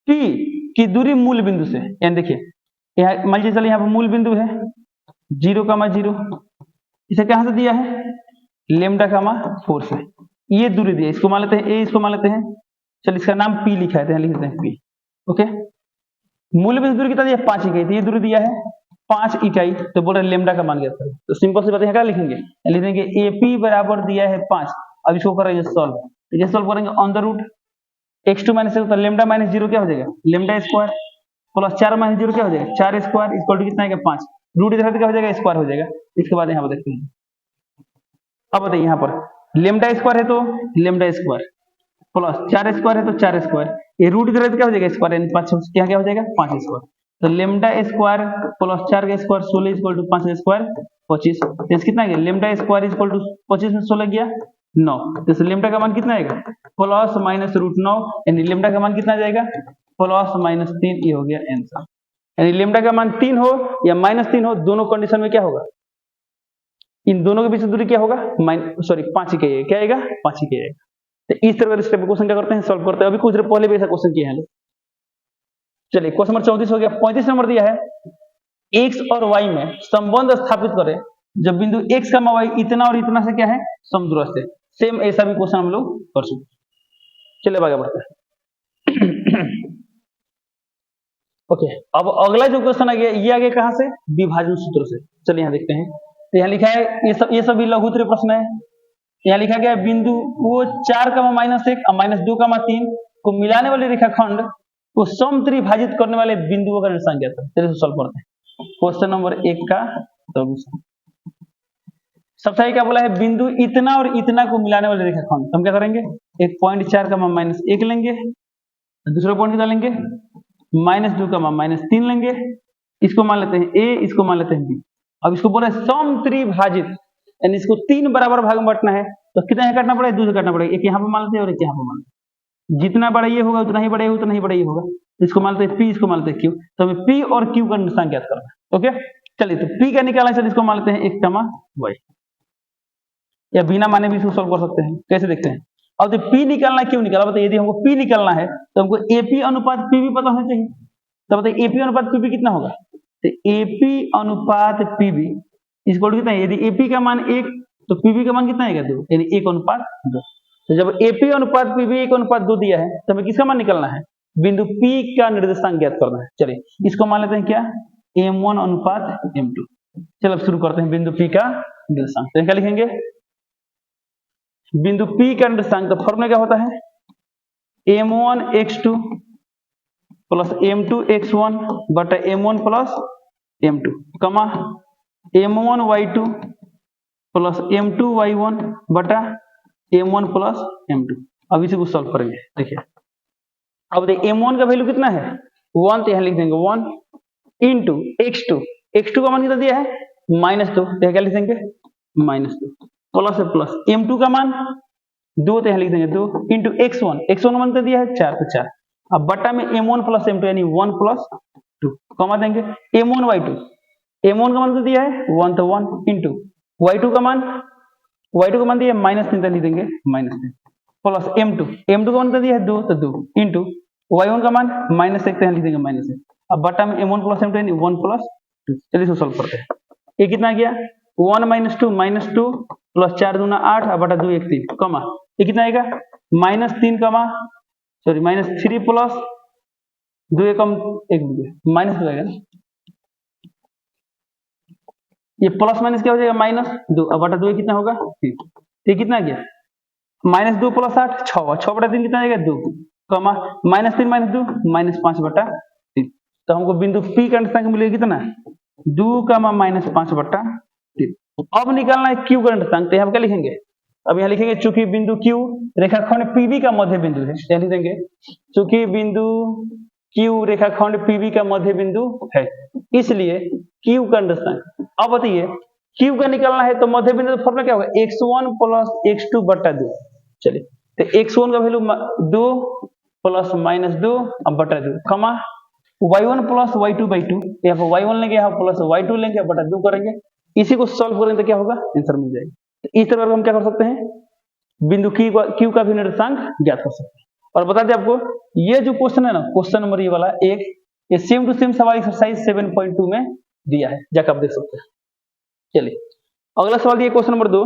P की दूरी मूल बिंदु से, यानी देखिए यहाँ मान लीजिए, चलिए यहाँ पर मूल बिंदु है 0,0, इसे कहां से दिया है, लेमडा कामा 4 से, ये दूरी दी है, इसको मान लेते हैं ए, इसको मान लेते हैं, चलिए इसका नाम P लिखा है, तो यहाँ लिख देते हैं P। ओके, मूल बिंदु दूरी कितना दिया, 5 इकाई, तो ये दूरी दिया है 5 इकाई, तो बोल रहे लेमडा का मान ज्ञात करें। तो सिंपल सी बात है, क्या लिखेंगे, लिख देंगे AP बराबर दिया है 5। अब इसको करेंगे सॉल्व, ये सॉल्व करेंगे on the root x2 minus तो लेमडा माइनस 0 क्या हो जाएगा, लेमडा स्क्वायर प्लस 4 माइनस 0 क्या हो जाएगा, 4 स्क्वायर इक्वल टू कितना है, 5, रूट इधर क्या हो जाएगा, स्क्वायर हो जाएगा। इसके बाद यहाँ पर देखते हैं, अब बताइए यहाँ पर लेमडा स्क्वायर है तो लेमडा स्क्वायर प्लस 4 स्क्वायर है तो 4 स्क्वायर, ये रूट इधर क्या हो जाएगा, स्क्वायर, यानी 5 यहाँ क्या हो जाएगा, 5 स्क्वायर, तो लेमडा स्क्वायर प्लस 4 का स्क्वायर 16 इक्वल टू 5 स्क्वायर 25, तो कितना गया, लेमडा स्क्वायर इक्वल टू 25 में 16 गया 9, तो लेमडा का मान कितना आएगा, प्लस माइनस रूट 9, यानी लेमडा का मान कितना जाएगा, प्लस माइनस 3, ये हो गया आंसर। यानी लेमडा का मान 3 हो या माइनस 3 हो, दोनों कंडीशन में क्या होगा, इन दोनों के बीच दूरी क्या होगा, 5 ही क्या आएगा, 5 ही आएगा। तो इस तरह के स्टेप क्वेश्चन क्या करते हैं, सॉल्व करते हैं। अभी कुछ देर पहले भी ऐसा क्वेश्चन किया है। चलिए क्वेश्चन नंबर 34 हो गया। 35 नंबर दिया है x और y में संबंध स्थापित करें जब बिंदु x, y इतना और इतना से क्या है, समदूरस्थ है। सेम ऐसा भी क्वेश्चन हम लोग कर सकते हैं। चलिए आगे बढ़ते हैं। ओके, अब अगला जो क्वेश्चन आ गया, ये आ गया कहां से, विभाजन सूत्र से। चलिए यहाँ देखते हैं, तो यहाँ लिखा है, ये सब भी लघुत्तरीय प्रश्न है। यहाँ लिखा गया बिंदु वो 4, -1 और -2, 3 को मिलाने वाले रेखाखंड को समत्रिभाजित करने वाले बिंदुओं का निर्देशांक ज्ञात करें। चलिए सॉल्व करते हैं। क्वेश्चन नंबर 1 का सॉल्यूशन। सबसे आगे क्या बोला है, बिंदु इतना और इतना को मिलाने वाले रेखाखंड, हम क्या करेंगे, एक पॉइंट 4, -1 लेंगे, दूसरा पॉइंट कितना लेंगे, -2, -3 लेंगे, इसको मान लेते हैं ए, इसको मान लेते हैं बी। अब इसको बोला समत्रिभाजित, यानी इसको 3 बराबर भाग में बांटना है, तो कितना है काटना पड़ेगा, 2 से काटना पड़ेगा, एक यहाँ पर मान लेते हैं और एक यहाँ पर मान लेते हैं। जितना बड़ा ये होगा उतना ही बड़ा ये होगा, उतना ही बड़ा ये होगा। इसको मान लेते हैं पी, इसको मान लेते हैं क्यू, तो हमें पी और क्यू का निर्देशांक ज्ञात करना है। ओके, चलिए तो पी का निकालना है, इसको मान लेते हैं x, y, या बिना माने भी इसको सॉल्व कर सकते हैं। कैसे देखते हैं, अब तो पी निकालना है, क्यों निकाला, बताइए, यदि हमको पी निकालना है तो हमको एपी अनुपात पी भी पता होना चाहिए। तो बताइए एपी अनुपात पीबी कितना होगा, तो एपी अनुपात पीबी इसको कितना है, यदि एपी का मान 1 तो पीबी का मान कितना आएगा, 2, यानी 1:2। तो जब एपी अनुपात पीबी 1:2 दिया है तो हमें किसका मान निकालना है, बिंदु पी का निर्देशांक ज्ञात करना है। चलिए इसको मान लेते हैं क्या, m1 अनुपात m2। चलो अब शुरू करते हैं बिंदु पी का निर्देशांक। तो क्या लिखेंगे, बिंदु पी का निर्देशांक, तो फॉर्मूला क्या होता है, m1 x2 plus m2 x1 बटा m1 प्लस m2, कमा m1 y2 plus m2 y1 बटा m1 प्लस m2। अब इसी को सॉल्व करेंगे। देखिए अब देखिए m1 का वैल्यू कितना है, 1, तो यहाँ लिख देंगे 1 इंटू x2 का मान कितना दिया है, -2, तो क्या लिख देंगे, -2 प्लस है प्लस m2 का मान 2, तो यहाँ लिख देंगे 2 इंटू x1 का मान कितना दिया है 4, तो 4, अब बटा में m1 प्लस m2 यानी 1 प्लस 2, कमा देंगे m1 y2, m1 का मान कितना दिया है 1, तो 1 इंटू y2 का मान दिया है -3, तो लिख देंगे -3 प्लस m2 का मान कितना दिया है 2, तो 2 इंटू y1 का मान -1, तो यहाँ लिख देंगे -1, अब बटा में m1 प्लस m2 यानी 1 प्लस 2। चलिए इसको सॉल्व करते हैं। ये कितना गया, 1 - 2 प्लस 4 दूना 8 और बटा 2 1 3, कमा ये कितना आएगा, -3 कमा -3 प्लस 2 एकम 1 माइनस हो जाएगा, ये प्लस माइनस क्या हो जाएगा, -2 और बटा 2 कितना होगा 3। ये कितना गया, -2 प्लस 8 6 बटा 3 कितना आएगा 2, कमा -3 - 2 -5 बटा 3। तो हमको बिंदु पी का निर्देशांक मिलेगा कितना, 2, -5 बटा 3। अब निकालना है क्यू का निर्देशांक, तो यहाँ क्या लिखेंगे, अब यहाँ लिखेंगे चूंकि बिंदु क्यू रेखाखंड पीबी का मध्य बिंदु है, यहाँ लिख देंगे चूंकि बिंदु क्यू रेखाखंड पीबी का मध्य बिंदु है, इसलिए क्यू का निर्देशांक। अब बताइए क्यू का निकालना है तो मध्य बिंदु फॉर्मूला क्या होगा, x1 प्लस x2 बटा 2। चलिए तो x1 का वैल्यू 2 प्लस माइनस 2 अब बटा 2 कमा y1 प्लस y2 बाई 2, यहाँ पर y1 लेंगे, यहाँ प्लस y2 लेंगे, बटा 2 करेंगे। इसी को सॉल्व करेंगे तो क्या होगा, आंसर मिल जाएगा। तो इस तरह हम क्या कर सकते हैं, बिंदु क्यू का भी निर्देशांक ज्ञात कर सकते हैं। और बता दें आपको, ये जो क्वेश्चन है ना, क्वेश्चन नंबर ये वाला एक, ये सेम टू सेम सवाल एक्सरसाइज 7.2 में दिया है, जाकर आप देख सकते हैं। चलिए अगला सवाल दिया क्वेश्चन नंबर 2,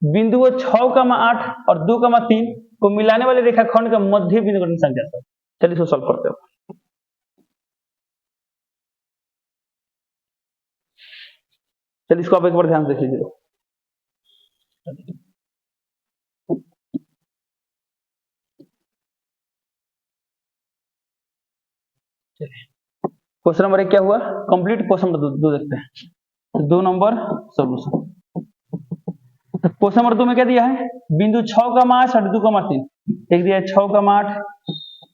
बिंदुओं 6,8 और 2,3 को मिलाने वाले रेखाखंड का मध्य बिंदु का निर्देशांक ज्ञात करें। चलिए इसको सॉल्व करते हैं। चलिए इसको आप एक बार ध्यान से देख लीजिए। क्वेश्चन नंबर 1 क्या हुआ, कंप्लीट। क्वेश्चन नंबर 2 देखते हैं। 2 नंबर सॉल्यूशन। क्वेश्चन नंबर 2 में क्या दिया है, बिंदु 6,8 और 2,3, एक दिया है 6,8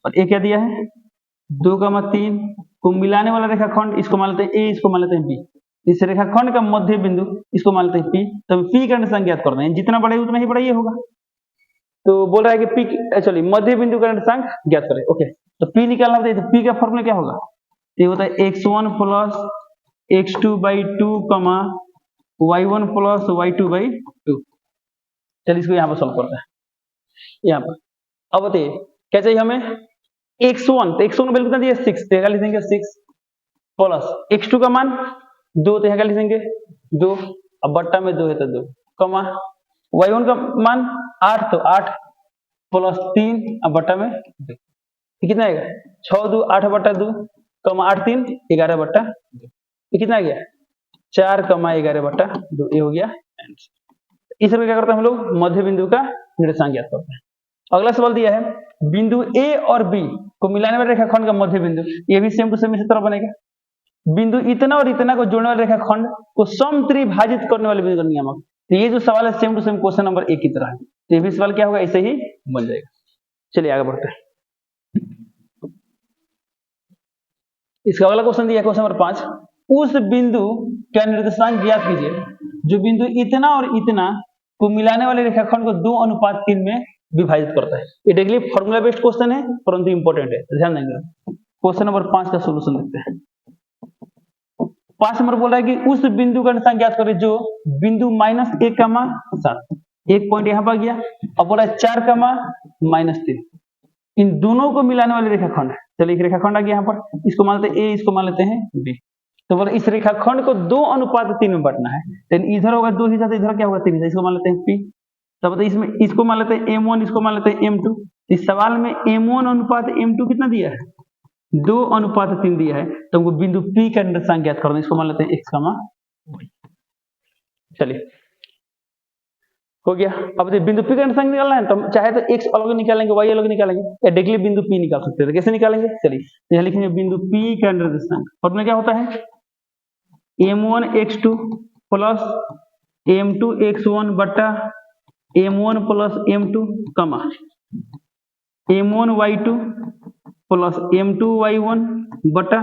और एक क्या दिया है 2,3 को मिलाने वाला रेखाखंड, इसको मान लेते हैं ए, इसको मान लेते हैं बी। इस रेखाखंड का मध्य बिंदु इसको मान लेते हैं पी। तो पी का निर्देशांक ज्ञात करना है, जितना बड़ा है उतना ही बड़ा ये होगा। तो बोल रहा है कि पी एक्चुअली मध्य बिंदु का निर्देशांक ज्ञात करें। ओके, तो पी निकालना होता है, तो पी का फॉर्मूला क्या होगा, ये होता है x1 प्लस x2 बाई 2 कमा y1 प्लस y2 बाई 2। चलिए इसको यहाँ पर सॉल्व करते हैं। यहाँ पर अब बताइए क्या चाहिए हमें, x1, तो x1 का वैल्यू कितना दिया 6, तो यहाँ लिख देंगे 6 प्लस x2 का मान 2, तो यहाँ लिख देंगे 2, अब बट्टा में 2 है तो 2 कमा y1 का मान 8, तो 8 प्लस 3 अब बट्टा में 2, कितना आएगा 6 2 8 बट्टा 2 कमा 8 3 11 बट्टा 2, ये कितना आ गया 4 कमा 11 बट्टा 2, ये हो गया आंसर। इस तरह क्या करते हैं हम लोग, मध्य बिंदु का निर्देशांक ज्ञात करते हैं। अगला सवाल दिया है, बिंदु ए और बी को मिलाने वाले रेखाखंड का मध्य बिंदु, ये भी सेम टू सेम इसी तरह बनेगा। बिंदु इतना और इतना को जोड़ने वाले रेखाखंड को समत्रिभाजित करने वाले बिंदु का नियामक। तो ये जो सवाल है same to same question number 1 की तरह है, तो ये भी सवाल क्या होगा, ऐसे ही बन जाएगा। चलिए आगे बढ़ते हैं। इसका अगला क्वेश्चन दिया क्वेश्चन नंबर 5, उस बिंदु का निर्देशांक ज्ञात कीजिए जो बिंदु इतना और इतना को मिलाने वाले रेखाखंड को 2:3 में विभाजित करता है। ये डायरेक्टली फॉर्मूला बेस्ड क्वेश्चन है, परंतु इंपॉर्टेंट है, ध्यान देंगे। क्वेश्चन नंबर 5 का सोल्यूशन देखते हैं। 5 नंबर बोल रहा है कि उस बिंदु का निर्देशांक ज्ञात करें जो बिंदु -1,7, एक पॉइंट यहां पर गया, अब बोला 4, -3, इन दोनों को मिलाने वाले रेखाखंड। चलिए एक रेखाखंड आ गया यहाँ पर, इसको मान लेते हैं ए, इसको मान लेते हैं बी। तो बोले इस रेखाखंड को 2:3 में बांटना है, तो इधर होगा 2 हिस्सा, तो इधर क्या होगा 3 हिस्सा, इसको मान लेते हैं पी। तो बताइए इसमें इसको मान लेते हैं m1, इसको मान लेते हैं m2। इस सवाल में m1 अनुपात m2 कितना दिया है 2:3 दिया है, तो हमको बिंदु P का निर्देशांक ज्ञात करना है, इसको मान लेते हैं x, y। चलिए हो गया। अब बिंदु P का निर्देशांक निकालना है, तो चाहे तो x अलग निकालेंगे, y अलग निकालेंगे, या डायरेक्टली बिंदु P निकाल सकते हैं। कैसे निकालेंगे, चलिए यहाँ लिखेंगे बिंदु P का निर्देशांक। फॉर्मूला क्या होता है, m1 x2 plus m2 x1 बटा m1 प्लस m2 कमा m1 y2 plus m2 y1 बटा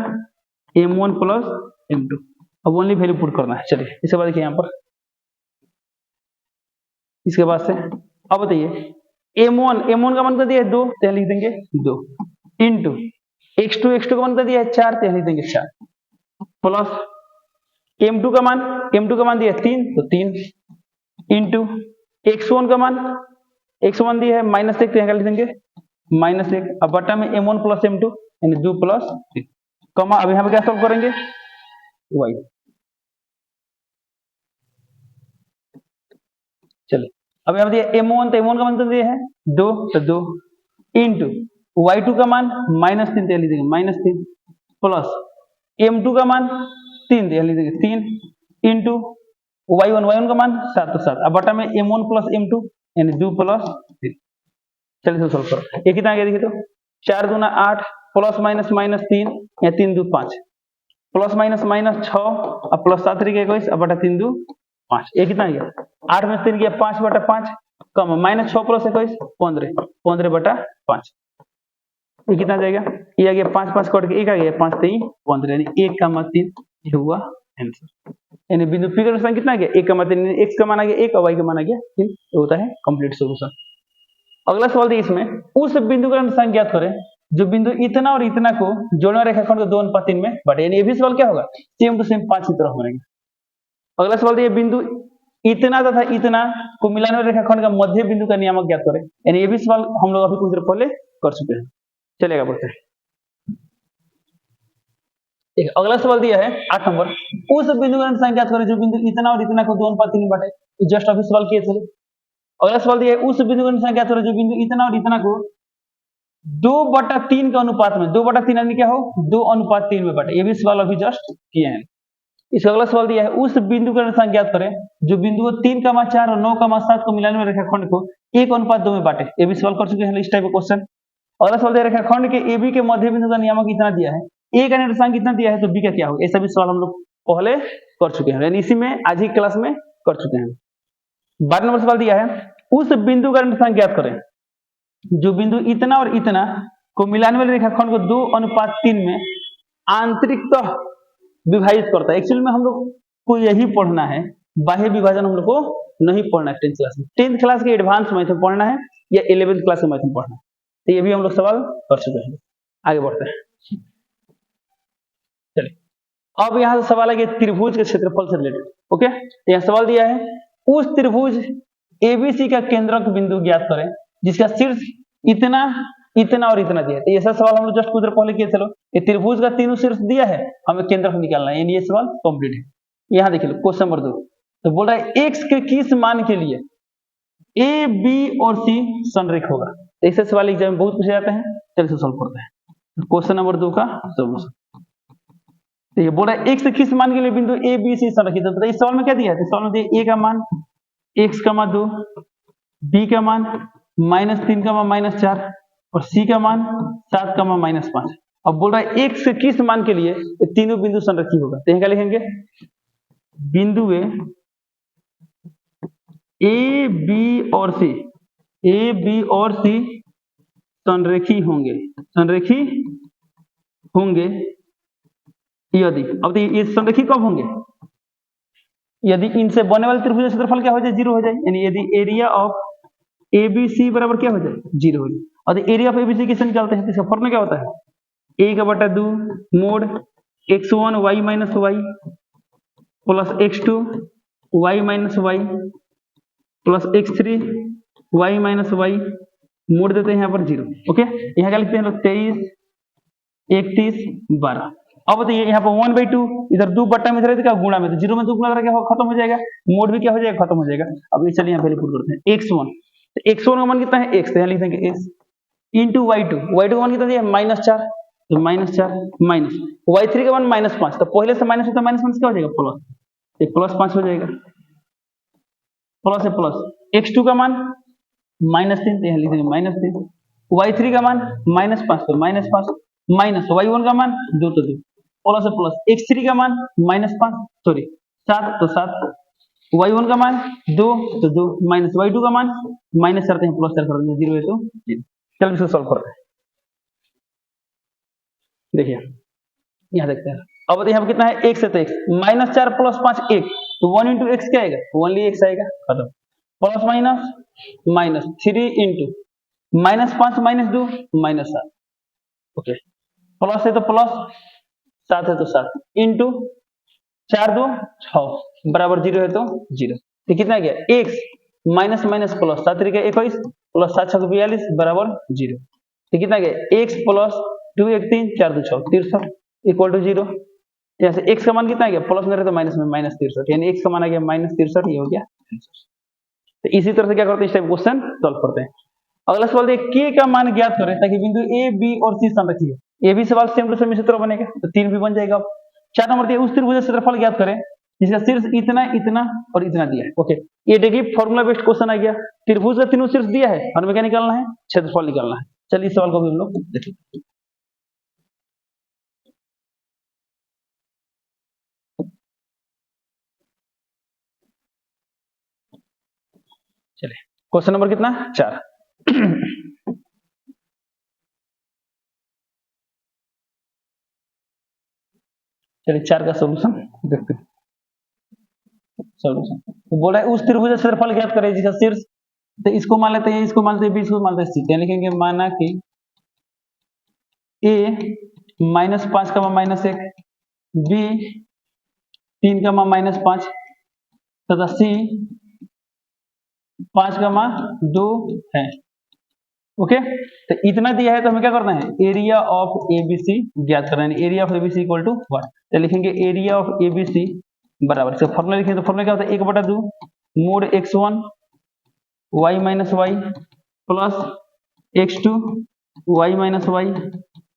m1 प्लस m2। अब ओनली वैल्यू पुट करना है। चलिए इसके बाद देखिए यहाँ पर, इसके बाद से अब बताइए m1 का मान कर दिया है 2, तो लिख देंगे 2 इंटू x2 का मान कर दिया है 4, तो लिख देंगे 4 प्लस m2 का मान दिया है 3, तो 3 इंटू x1 का मान दिया है -1, तो यहाँ लिख देंगे -1, अब बटा में m1 प्लस m2 यानी 2 प्लस 3 कमा, अब यहाँ पे क्या सॉल्व करेंगे y। चलिए अब यहाँ दिया m1, तो m1 का मान दिया है 2, तो 2 इंटू y2 का मान -3, तो लिख देंगे -3 प्लस m2 का मान 3, तो लिख देंगे 3 इंटू y1 का मान 7, तो 7, अब बटा में m1 प्लस m2 यानी 2 प्लस 3। चलिए इसको सॉल्व करो, ये कितना आ गया देखिए, तो 4 दूना 8 प्लस -3 या 3 2 5 प्लस -6 अब प्लस 7 3 21, अब बटा 3 2 5, ये कितना आ गया 8 में 3 गया 5 बटा 5 कम -6 प्लस 21 15 बटा 5, ये कितना जाएगा, ये आ गया 5 5 कट के 1 आ गया 5 3 15, यानी 1,3 हुआ आंसर। यानी बिंदु P का अनुसार कितना आ गया 1,3, x का मान आ गया 1 और y का मान आ गया 3, ये होता है कंप्लीट सॉल्यूशन। अगला सवाल देखिए, इसमें उस बिंदु का अनुसार ज्ञात करें जो बिंदु इतना और इतना को जोड़ने वाले रेखाखंड को 2:3 में बांटे। यानी ये भी सवाल क्या होगा, सेम टू सेम 5 की तरफ बनेगा। अगला सवाल देखिए, बिंदु इतना तथा इतना को मिलाने वाले रेखाखंड का मध्य बिंदु का नियामक ज्ञात करें। यानी ये भी सवाल हम लोग अभी कुछ देर पहले कर चुके हैं। चलेगा, बढ़ते हैं। अगला सवाल दिया है 8 नंबर, उस बिंदु का अनुसार ज्ञात करें जो बिंदु इतना और इतना को 2:3 में बांटे। जस्ट अभी सवाल किए थे। अगला सवाल दिया है, उस बिंदु का अनुसार ज्ञात करें जो बिंदु इतना और इतना को 2/3 के अनुपात में, 2/3 यानी क्या हो 2:3 में बांटे। ये भी सवाल अभी जस्ट किए हैं। इसका अगला सवाल दिया है, उस बिंदु का अनुसार ज्ञात करें जो बिंदु 3,4 और 9,7 को मिलाने वाले रेखाखंड को 1:2 में बांटे। ये भी सवाल कर चुके हैं इस टाइप का क्वेश्चन। अगला सवाल दिया, रेखाखंड के AB के मध्य बिंदु का नियामक इतना दिया है, A का निर्देशांक कितना दिया है तो B का क्या होगा। ऐसा भी सवाल हम लोग पहले कर चुके हैं, यानी इसी में आज ही क्लास में कर चुके हैं। 12 नंबर सवाल दिया है, उस बिंदु का निर्देशांक ज्ञात करें जो बिंदु इतना और इतना को मिलाने वाले रेखाखंड को 2:3 में आंतरिकतः विभाजित करता है। एक्चुअली में हम लोग को यही पढ़ना है, बाह्य विभाजन हम लोग को नहीं पढ़ना है 10th क्लास में। 10th क्लास के एडवांस मैथ में पढ़ना है या 11th क्लास के मैथ में पढ़ना है, तो ये भी हम लोग सवाल कर चुके हैं। आगे बढ़ते हैं। चलिए, अब यहाँ से सवाल है कि त्रिभुज के क्षेत्रफल से रिलेटेड। ओके, यहाँ सवाल दिया है, उस त्रिभुज ABC का केंद्रक बिंदु ज्ञात करें जिसका शीर्ष इतना, इतना और इतना दिया है। तो ऐसा सवाल हम लोग जस्ट कुछ देर पहले किए थे। ये त्रिभुज का तीनों शीर्ष दिया है, हमें केंद्रक निकालना है, यानी ये सवाल कंप्लीट है। यहाँ देखिए क्वेश्चन नंबर 2, तो बोल रहा है x के किस मान के लिए A, B और C संरेख होगा। ऐसे सवाल एग्जाम में बहुत पूछे जाते हैं। चलिए सॉल्व करते हैं क्वेश्चन नंबर 2 का सॉल्यूशन। देखिए बोल रहा है x के किस मान के लिए बिंदु A, B, C संरेखित है। तो इस सवाल में क्या दिया है, तो सवाल में दिया A का मान x,2, B का मान -3, -4 और C का मान 7, -5। अब बोल रहा है x के किस मान के लिए ये तीनों बिंदु संरेखी होगा। तो क्या लिखेंगे, बिंदु A, B और C, A, B और C संरेखी होंगे, संरेखी होंगे यदि, अब तो ये संरेखी कब होंगे, यदि इनसे बने वाले त्रिभुज का क्षेत्रफल क्या हो जाए 0 हो जाए। यानी यदि एरिया ऑफ ABC बराबर क्या हो जाए 0 हो जाए। और एरिया ऑफ ABC कैसे निकालते हैं, तो इसका फॉर्मूला क्या होता है, a/2 mode x1 y - y plus x2 y - y plus x3 y - y मोड़ देते हैं यहाँ पर 0। ओके, यहाँ क्या लिखते हैं लोग 23, 31, 12। अब बताइए यहाँ पर 1/2 इधर 2 बट्टा में, इधर क्या गुणा में, तो 0 में 2 गुणा क्या खत्म हो जाएगा, मोड भी क्या हो जाएगा खत्म हो जाएगा। अब ये चलिए यहाँ वैल्यू पुट करते हैं, x1, तो x1 का मान कितना है x, तो यहाँ लिख देंगे x इंटू y2, y2 का मान कितना दिया -4, तो -4 माइनस y3 का मान -5, तो पहले से माइनस होता है -5 क्या हो जाएगा प्लस, ये +5 हो जाएगा, प्लस है प्लस। x2 का मान -3, तो यहाँ लिख देंगे -3, y3 का मान -5, तो -5 माइनस y1 का मान 2, तो 2 प्लस है प्लस, x3 का मान -5 7, तो 7, y1 का मान 2, तो 2 माइनस y2 का मान -4 करते हैं, +4 कर देंगे 0 है तो 0। चलो इसको सॉल्व करते हैं। देखिए यहाँ देखते हैं, अब यहाँ पर कितना है x है, तो x -4 + 5 1, तो 1 इंटू एक्स क्या आएगा, ओनली x आएगा, खत्म। Plus minus -3 into -5 -2 -7, okay, plus है तो प्लस, 7 है तो 7 इंटू 4 2 6 बराबर 0 है तो 0। तो कितना गया x माइनस प्लस 7 3 21 प्लस 7 6 42 बराबर 0। तो कितना गया x प्लस 2 1 3 4 2 6 63 इक्वल टू 0। यहाँ से x का मान कितना गया, प्लस में रहे तो माइनस में -63, यानी x का मान आ गया -63, ये हो गया। तो इसी तरह से क्या करते हैं, इस टाइप क्वेश्चन सॉल्व करते हैं। अगला सवाल देखिए, k का मान ज्ञात करें ताकि बिंदु A, B और C संरेखी हो। ये भी सवाल सेम टू सेम इसी तरह बनेगा, तो 3 भी बन जाएगा। 4 नंबर दिया, उस त्रिभुज का क्षेत्रफल ज्ञात करें जिसका शीर्ष इतना, इतना और इतना दिया है। ओके, ये देखिए फॉर्मूला बेस्ड क्वेश्चन आ गया। त्रिभुज का तीनों शीर्ष दिया है, हमें क्या निकालना है, क्षेत्रफल निकालना है। चलिए इस सवाल को भी हम लोग देखिए। चलिए क्वेश्चन नंबर कितना 4। चलिए 4 का सॉल्यूशन देखते हैं। सॉल्यूशन। तो बोला है उस त्रिभुज का क्षेत्रफल ज्ञात करें जिसका शीर्ष, तो इसको मान लेते हैं, इसको मान लेते हैं, इसको मान लेते हैं, ठीक है, लिखेंगे माना कि a -5 का -1, b 3 का -5 तथा c 5 का 2 है। ओके, तो इतना दिया है तो हमें क्या करना है, एरिया ऑफ एबीसी ज्ञात करना है। Area of ABC equal to what, तो लिखेंगे एरिया ऑफ एबीसी बराबर, इसका फॉर्मूला लिखेंगे, तो फॉर्मूला क्या होता है, 1/2 mod x1 y minus y plus x2 y minus y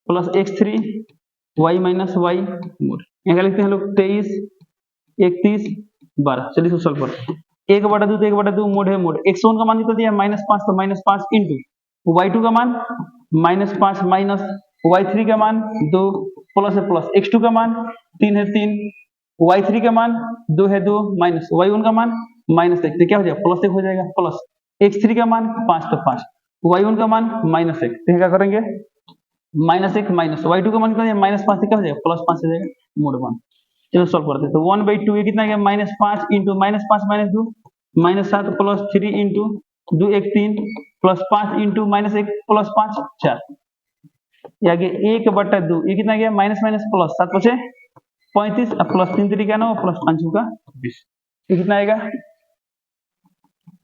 plus x3 y minus y mod. यहाँ क्या लिखते हैं लोग, 23 31 12। चलिए इसको सॉल्व करते हैं। 1/2 तो 1/2 मोड है, मोड x1 का मान कितना दिया -5, तो -5 इंटू y2 का मान -5 माइनस y3 का मान 2 प्लस है प्लस x2 का मान 3 है 3, y3 का मान 2 है 2 माइनस y1 का मान -1, तो क्या हो जाएगा +1 हो जाएगा, प्लस x3 का मान 5 तो 5, y1 का मान -1, तो क्या करेंगे -1 माइनस y2 का मान कितना है -5, क्या हो जाएगा +5 हो जाएगा मोड 1। चलो सॉल्व करते हैं, तो 1/2 ये कितना आ गया -5 into -5 -2 -7 plus 3 into 2 1 3 plus 5 into -1 plus 5 4, ये आगे 1/2, ये कितना गया माइनस माइनस प्लस 7 बचे 35 प्लस 3 3 9 प्लस 5 का 20, ये कितना आएगा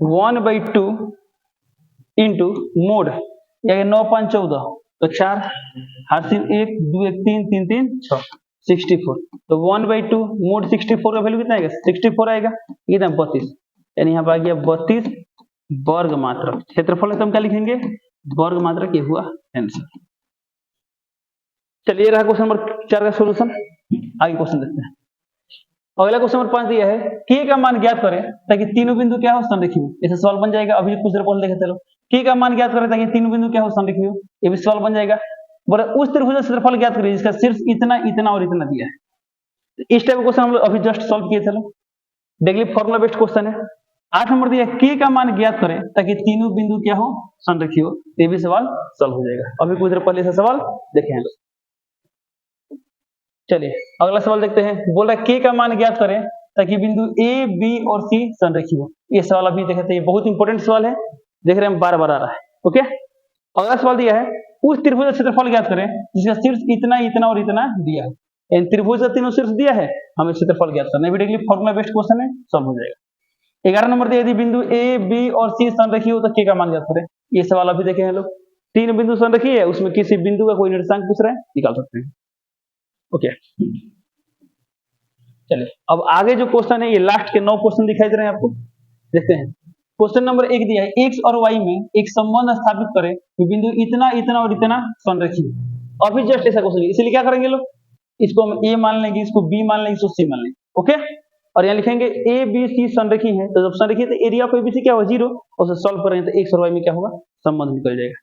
1/2 इंटू मोड, ये 9 5 14, तो 4 हाथ 1 2 1 3 3 3 6 64, तो 1/2 मोड 64 का वैल्यू कितना आएगा 64 आएगा, कितना 32, यानी यहाँ पर आ गया 32 वर्ग मात्रक। क्षेत्रफल है तो हम क्या लिखेंगे वर्ग मात्रक, ये हुआ आंसर। चलिए रहा क्वेश्चन नंबर 4 का सॉल्यूशन, आगे क्वेश्चन देखते हैं। अगला क्वेश्चन नंबर 5 दिया है k का मान ज्ञात करें ताकि तीनों बिंदु क्या हो संरेखी हो, ऐसे सवाल बन जाएगा। अभी कुछ देर पहले देखे चलो, k का मान ज्ञात करें ताकि तीनों बिंदु क्या हो संरेखी हो, ये भी सवाल बन जाएगा। बोले उस त्रिभुज का क्षेत्रफल ज्ञात करिए जिसका शीर्ष इतना इतना और इतना दिया है। इस टाइप का क्वेश्चन हम लोग अभी जस्ट सॉल्व किए, चलो देख लीजिए, फॉर्मुला बेस्ड क्वेश्चन है। 8 नंबर दिया k का मान ज्ञात करें ताकि तीनों बिंदु क्या हो संरेखी हो, ये भी सवाल सॉल्व हो जाएगा। अभी कुछ देर पहले से सवाल देखे हैं। चलिए अगला सवाल देखते हैं। बोल रहा है k का मान ज्ञात करें ताकि बिंदु a b और c संरेखी हो। ये सवाल अभी देखे थे, ये बहुत इंपॉर्टेंट सवाल है, देख रहे हैं बार बार आ रहा है। ओके, अगला सवाल दिया है उस त्रिभुज का क्षेत्रफल ज्ञात करें जिसका शीर्ष इतना इतना और इतना दिया है। त्रिभुज का तीनों शीर्ष दिया है, हमें क्षेत्रफल ज्ञात करना है। देखिए फॉर्मुला बेस्ड क्वेश्चन है, सॉल्व हो जाएगा। 11 नंबर दिया यदि बिंदु a b और c संरेखी हो तो k का मान ज्ञात करें। ये सवाल अभी देखे हैं लोग, तीन बिंदु संरेखी है, उसमें किसी बिंदु का कोई निर्देशांक पूछ रहे हैं, निकाल सकते हैं। ओके, चलिए अब आगे जो क्वेश्चन है ये लास्ट के 9 क्वेश्चन दिखाई दे रहे हैं आपको, देखते हैं। क्वेश्चन नंबर 1 दिया है x और y में एक संबंध स्थापित करें कि बिंदु इतना इतना और इतना संरेखी है। अभी जस्ट ऐसा क्वेश्चन, इसलिए क्या करेंगे लोग, इसको हम a मान लेंगे, इसको b मान लेंगे, इसको c मान लेंगे। ओके, और यहाँ लिखेंगे a b c संरेखी है, तो जब संरेखी है तो एरिया ऑफ एबीसी क्या होगा 0, और उसे सॉल्व करेंगे तो x और y में क्या होगा संबंध निकल जाएगा।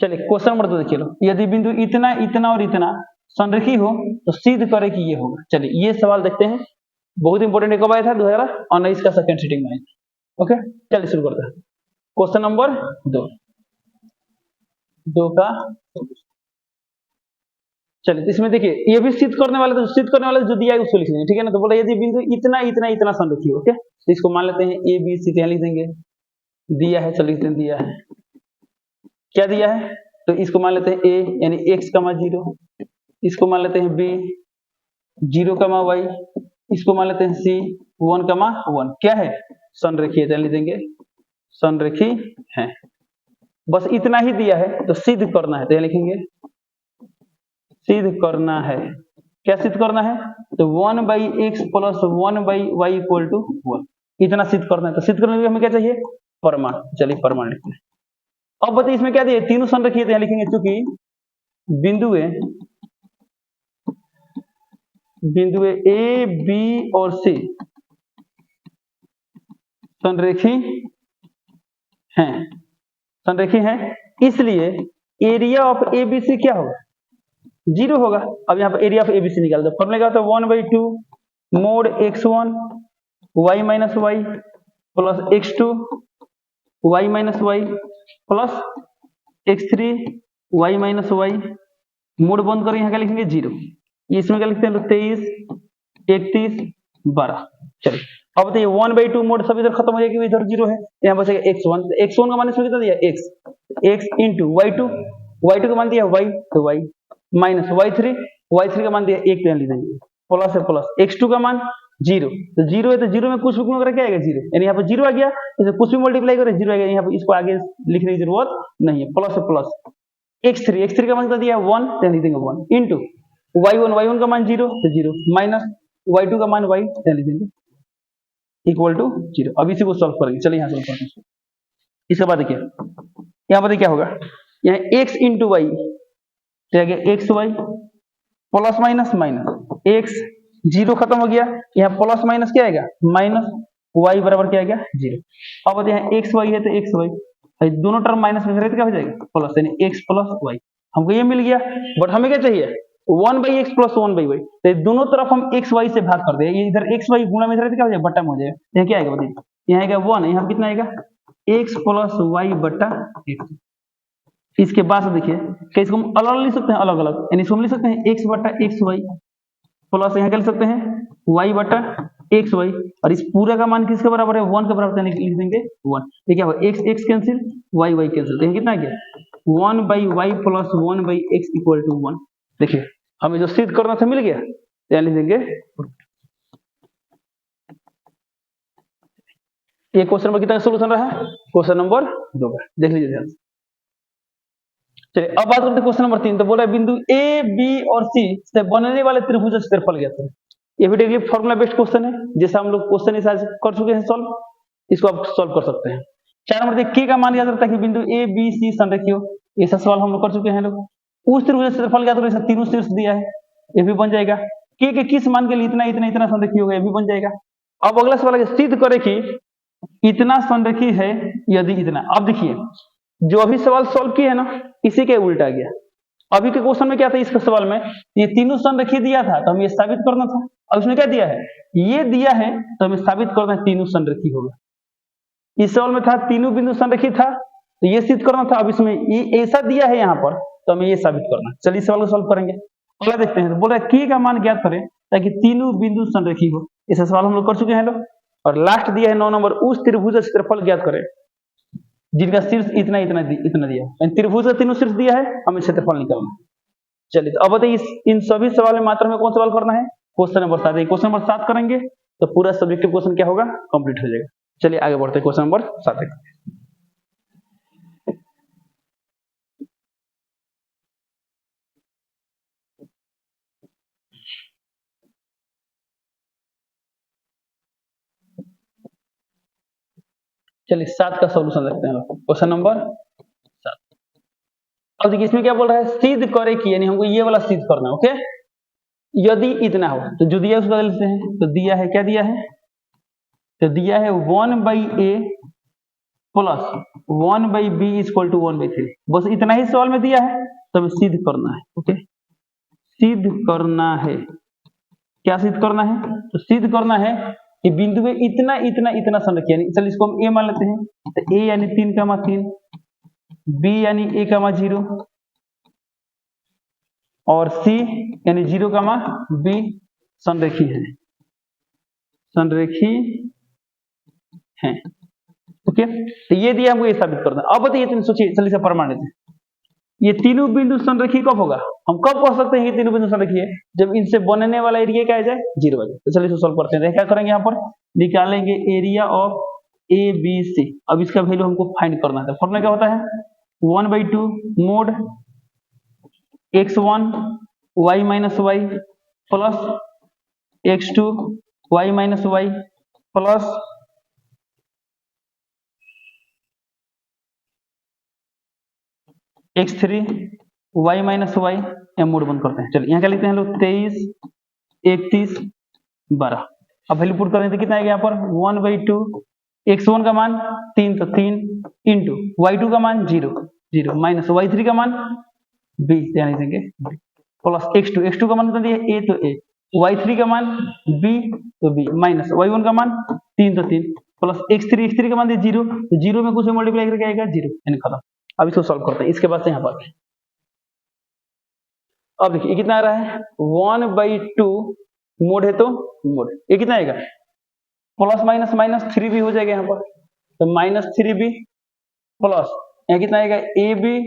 चलिए क्वेश्चन नंबर 2 देखिए लो, यदि बिंदु इतना इतना और इतना संरेखी हो तो सिद्ध करे कि ये होगा। चलिए ये सवाल देखते हैं, बहुत इंपॉर्टेंट है, कब आया था 2019 का सेकंड सीटिंग में। ओके, चलिए शुरू करते हैं। क्वेश्चन नंबर 2 का, चलिए इसमें देखिए ये भी सिद्ध करने वाले, तो सिद्ध करने वाले जो दिया है उसको लिख देंगे, ठीक है ना। तो बोला यदि बिंदु इतना इतना इतना संरेखी हो, ओके, तो इसको मान लेते हैं ए बी सी, यहाँ लिख देंगे दिया है, चलिए लिखते हैं दिया है, क्या दिया है, तो इसको मान लेते हैं a यानी x, 0, इसको मान लेते हैं b 0, y, इसको मान लेते हैं c 1, 1, क्या है संरेखी है, लिख देंगे संरेखी है। बस इतना ही दिया है, तो सिद्ध करना है, तो लिखेंगे सिद्ध करना है। क्या सिद्ध करना है, तो 1/x plus 1/y equal to 1, इतना सिद्ध करना है। तो सिद्ध करने के लिए हमें क्या चाहिए प्रमाण, चलिए प्रमाण लिखते हैं। अब बताइए इसमें क्या दिया, तीनों संरेखी है, लिखेंगे चूंकि बिंदु ए बी और सी संरेखी हैं, इसलिए एरिया ऑफ एबीसी क्या होगा 0 होगा। अब यहाँ पर एरिया ऑफ एबीसी निकाल दो, फॉर्मूला क्या होता है 1/2 mod x1 y minus y plus x2 y minus y plus x3 y minus y, mod बंद कर यहाँ क्या लिखेंगे 0, इसमें क्या लिखते हैं 23 31 12। चलिए अब बताइए 1/2 मोड सब इधर खत्म हो जाएगा, इधर 0 है, यहाँ बचेगा x1। x1 का मान इसमें कितना दिया x इंटू y2 का मान दिया y, तो y माइनस y3 का मान दिया 1, तो यहाँ लिख देंगे प्लस है प्लस x2 का मान 0, तो 0 है तो 0 में कुछ भी गुणा करके क्या आएगा 0, यानी यहाँ पर 0 आ गया, इसे कुछ भी मल्टीप्लाई करें 0 आ गया, यहाँ पर इसको आगे लिखने की जरूरत नहीं है, प्लस है प्लस x3 का मान कितना दिया 1, तो लिख देंगे 1 इंटू y1 का मान 0, तो 0 माइनस y2 का मान y, तो लिख देंगे इक्वल टू 0। अब इसी को सॉल्व करेंगे, चलिए यहाँ सॉल्व करते हैं। इसके बाद देखिए यहाँ पर क्या होगा, यहाँ x इंटू वाई, तो आगे x y plus minus minus x 0 खत्म हो गया, यहाँ प्लस माइनस क्या आएगा माइनस, y बराबर क्या आएगा 0। अब यहाँ एक्स वाई है तो एक्स वाई, दोनों टर्म माइनस में क्या हो जाएगा प्लस, यानी x प्लस वाई, हमको ये मिल गया। बट हमें क्या चाहिए 1/x प्लस 1/y, तो दोनों तरफ हम x y से भाग कर दे, इधर x y गुणा में इधर क्या हो जाएगा बट्टा में हो जाएगा, यहाँ क्या आएगा बताइए, यहाँ आएगा 1, यहाँ कितना आएगा x प्लस वाई बट्टा x। इसके बाद देखिए क्या इसको हम अलग लिख सकते हैं, अलग अलग, यानी इसको हम लिख सकते हैं x बट्टा एक्स वाई प्लस यहाँ क्या लिख सकते हैं y बट्टा एक्स वाई, और इस पूरा का मान किसके बराबर है 1 के बराबर, यानी लिख देंगे 1। ये क्या होगा x कैंसिल y कैंसिल, तो यहाँ कितना आ गया 1/y plus 1/x equal to 1। देखिए हमें जो सिद्ध करना था मिल गया, यहाँ लिख देंगे। ये क्वेश्चन नंबर कितना सोल्यूशन रहा है, क्वेश्चन नंबर 2 का, देख लीजिए ध्यान से। चलिए अब बात करते हैं क्वेश्चन नंबर 3। तो बोला बिंदु ए बी और सी से बनने वाले त्रिभुज का क्षेत्रफल ज्ञात करें। ये भी देखिए फॉर्मूला बेस्ड क्वेश्चन है, जैसा हम लोग क्वेश्चन इस आज कर चुके हैं सॉल्व, इसको आप सॉल्व कर सकते हैं। 4 नंबर देखिए का मान याद रखता है कि बिंदु ए बी सी संरेखीय हो, ऐसा सवाल हम लोग कर चुके हैं लोग। उस त्रिभुज का क्षेत्रफल ज्ञात करें, तीनों शीर्ष दिया है, ये भी बन जाएगा। के किस मान के लिए इतना इतना इतना संरेखीय होगा, ये भी बन जाएगा। अब अगला सवाल है सिद्ध करे कि इतना संरेखीय है यदि इतना। अब देखिए जो अभी सवाल सॉल्व किए है ना, इसी के उल्टा गया। अभी के क्वेश्चन में क्या था, इसके सवाल में ये तीनों संरेखीय दिया था तो हमें ये साबित करना था। अब इसमें क्या दिया है, ये दिया है तो हमें साबित करना है तीनों संरेखीय होगा। इस सवाल में था तीनों बिंदु संरेखीय था तो ये सिद्ध करना था, अब इसमें ये ऐसा दिया है यहाँ पर तो हमें ये साबित करना है। चलिए सवाल को सॉल्व करेंगे। अगला देखते हैं, तो बोल रहा है के का मान ज्ञात करें ताकि तीनों बिंदु संरेखीय हो। ऐसा सवाल हम लोग कर चुके हैं लोग। और लास्ट दिया है 9 नंबर, उस त्रिभुज का क्षेत्रफल ज्ञात करें जिनका शीर्ष इतना इतना इतना दिया है, त्रिभुज का तीनों शीर्ष दिया है, हमें क्षेत्रफल निकालना है। चलिए तो अब बताइए इन सभी सवाल में मात्रा में कौन सवाल करना है, क्वेश्चन नंबर 7। क्वेश्चन नंबर 7 करेंगे तो पूरा सब्जेक्टिव क्वेश्चन क्या होगा कंप्लीट हो जाएगा। चलिए आगे बढ़ते हैं क्वेश्चन नंबर 7। चलिए 7 का सॉल्यूशन देखते हैं। Question number 7। अब देखिए इसमें क्या बोल रहा है, सिद्ध करे कि, यानी हमको ये वाला सिद्ध करना है। ओके, यदि इतना हो तो जो दिया है उसको बदल लेते हैं। तो दिया है, क्या दिया है, तो दिया है 1/a plus 1/b equal to 1/3। बस इतना ही सवाल में दिया है तो हमें सिद्ध करना है। ओके, सिद्ध करना है, क्या सिद्ध करना है, तो सिद्ध करना है कि बिंदु में इतना इतना इतना संरेखीय, यानी चलिए इसको हम ए मान लेते हैं। तो ए यानी 3,3, बी यानी 1,0 और सी यानी 0,b संरेखीय है, संरेखीय है। ओके, तो ये दिया हमको, ये साबित करना है। अब बताइए, सोचिए, चलिए से प्रमाण देते हैं। ये तीनों बिंदु संरेखीय कब होगा, हम कब कह सकते हैं ये तीनों बिंदु संरेखीय है, जब इनसे बनने वाला एरिया क्या आ जाए 0 आ जाए। तो चलिए इसको सॉल्व करते हैं। क्या करेंगे, यहाँ पर निकालेंगे area of A B C. अब इसका वैल्यू हमको फाइंड करना है। फॉर्मूला क्या होता है, 1/2 mod x1 y minus y plus x2 y minus y plus x3 y minus y. Mod बंद करते हैं। चलिए यहाँ क्या लिखते हैं लोग, 23, 31, 12। अब वैल्यू पुट करें तो कितना आएगा यहाँ पर 1/2, x1 का मान 3 तो 3 इंटू y2 का मान 0 माइनस y3 का मान b, यानी देंगे प्लस x2 का मान कितना दिया a तो a, y3 का मान b तो b माइनस y1 का मान 3 तो 3 प्लस x3 का मान दिया 0, तो 0 में कुछ मल्टीप्लाई करके आएगा 0, यानी खत्म। अब इसको सॉल्व करते हैं। इसके बाद से यहाँ पर अब देखिए कितना आ रहा है 1/2 मोड है तो मोड ये कितना आएगा प्लस माइनस माइनस 3b हो जाएगा यहाँ पर, तो माइनस 3b प्लस यहाँ कितना आएगा A B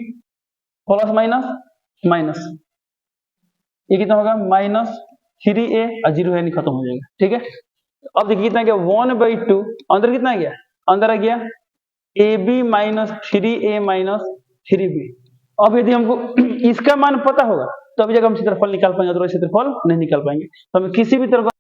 plus minus minus, ये कितना होगा माइनस 3a और 0 है नहीं खत्म हो जाएगा। ठीक है, अब देखिए कितना गया 1/2, अंदर कितना गया, अंदर आ गया A B minus 3a minus 3b। अब यदि हमको इसका मान पता होगा तो अभी जगह हम क्षेत्रफल निकाल पाएंगे, अदरवाइज क्षेत्रफल नहीं निकाल पाएंगे। तो हमें किसी भी तरह का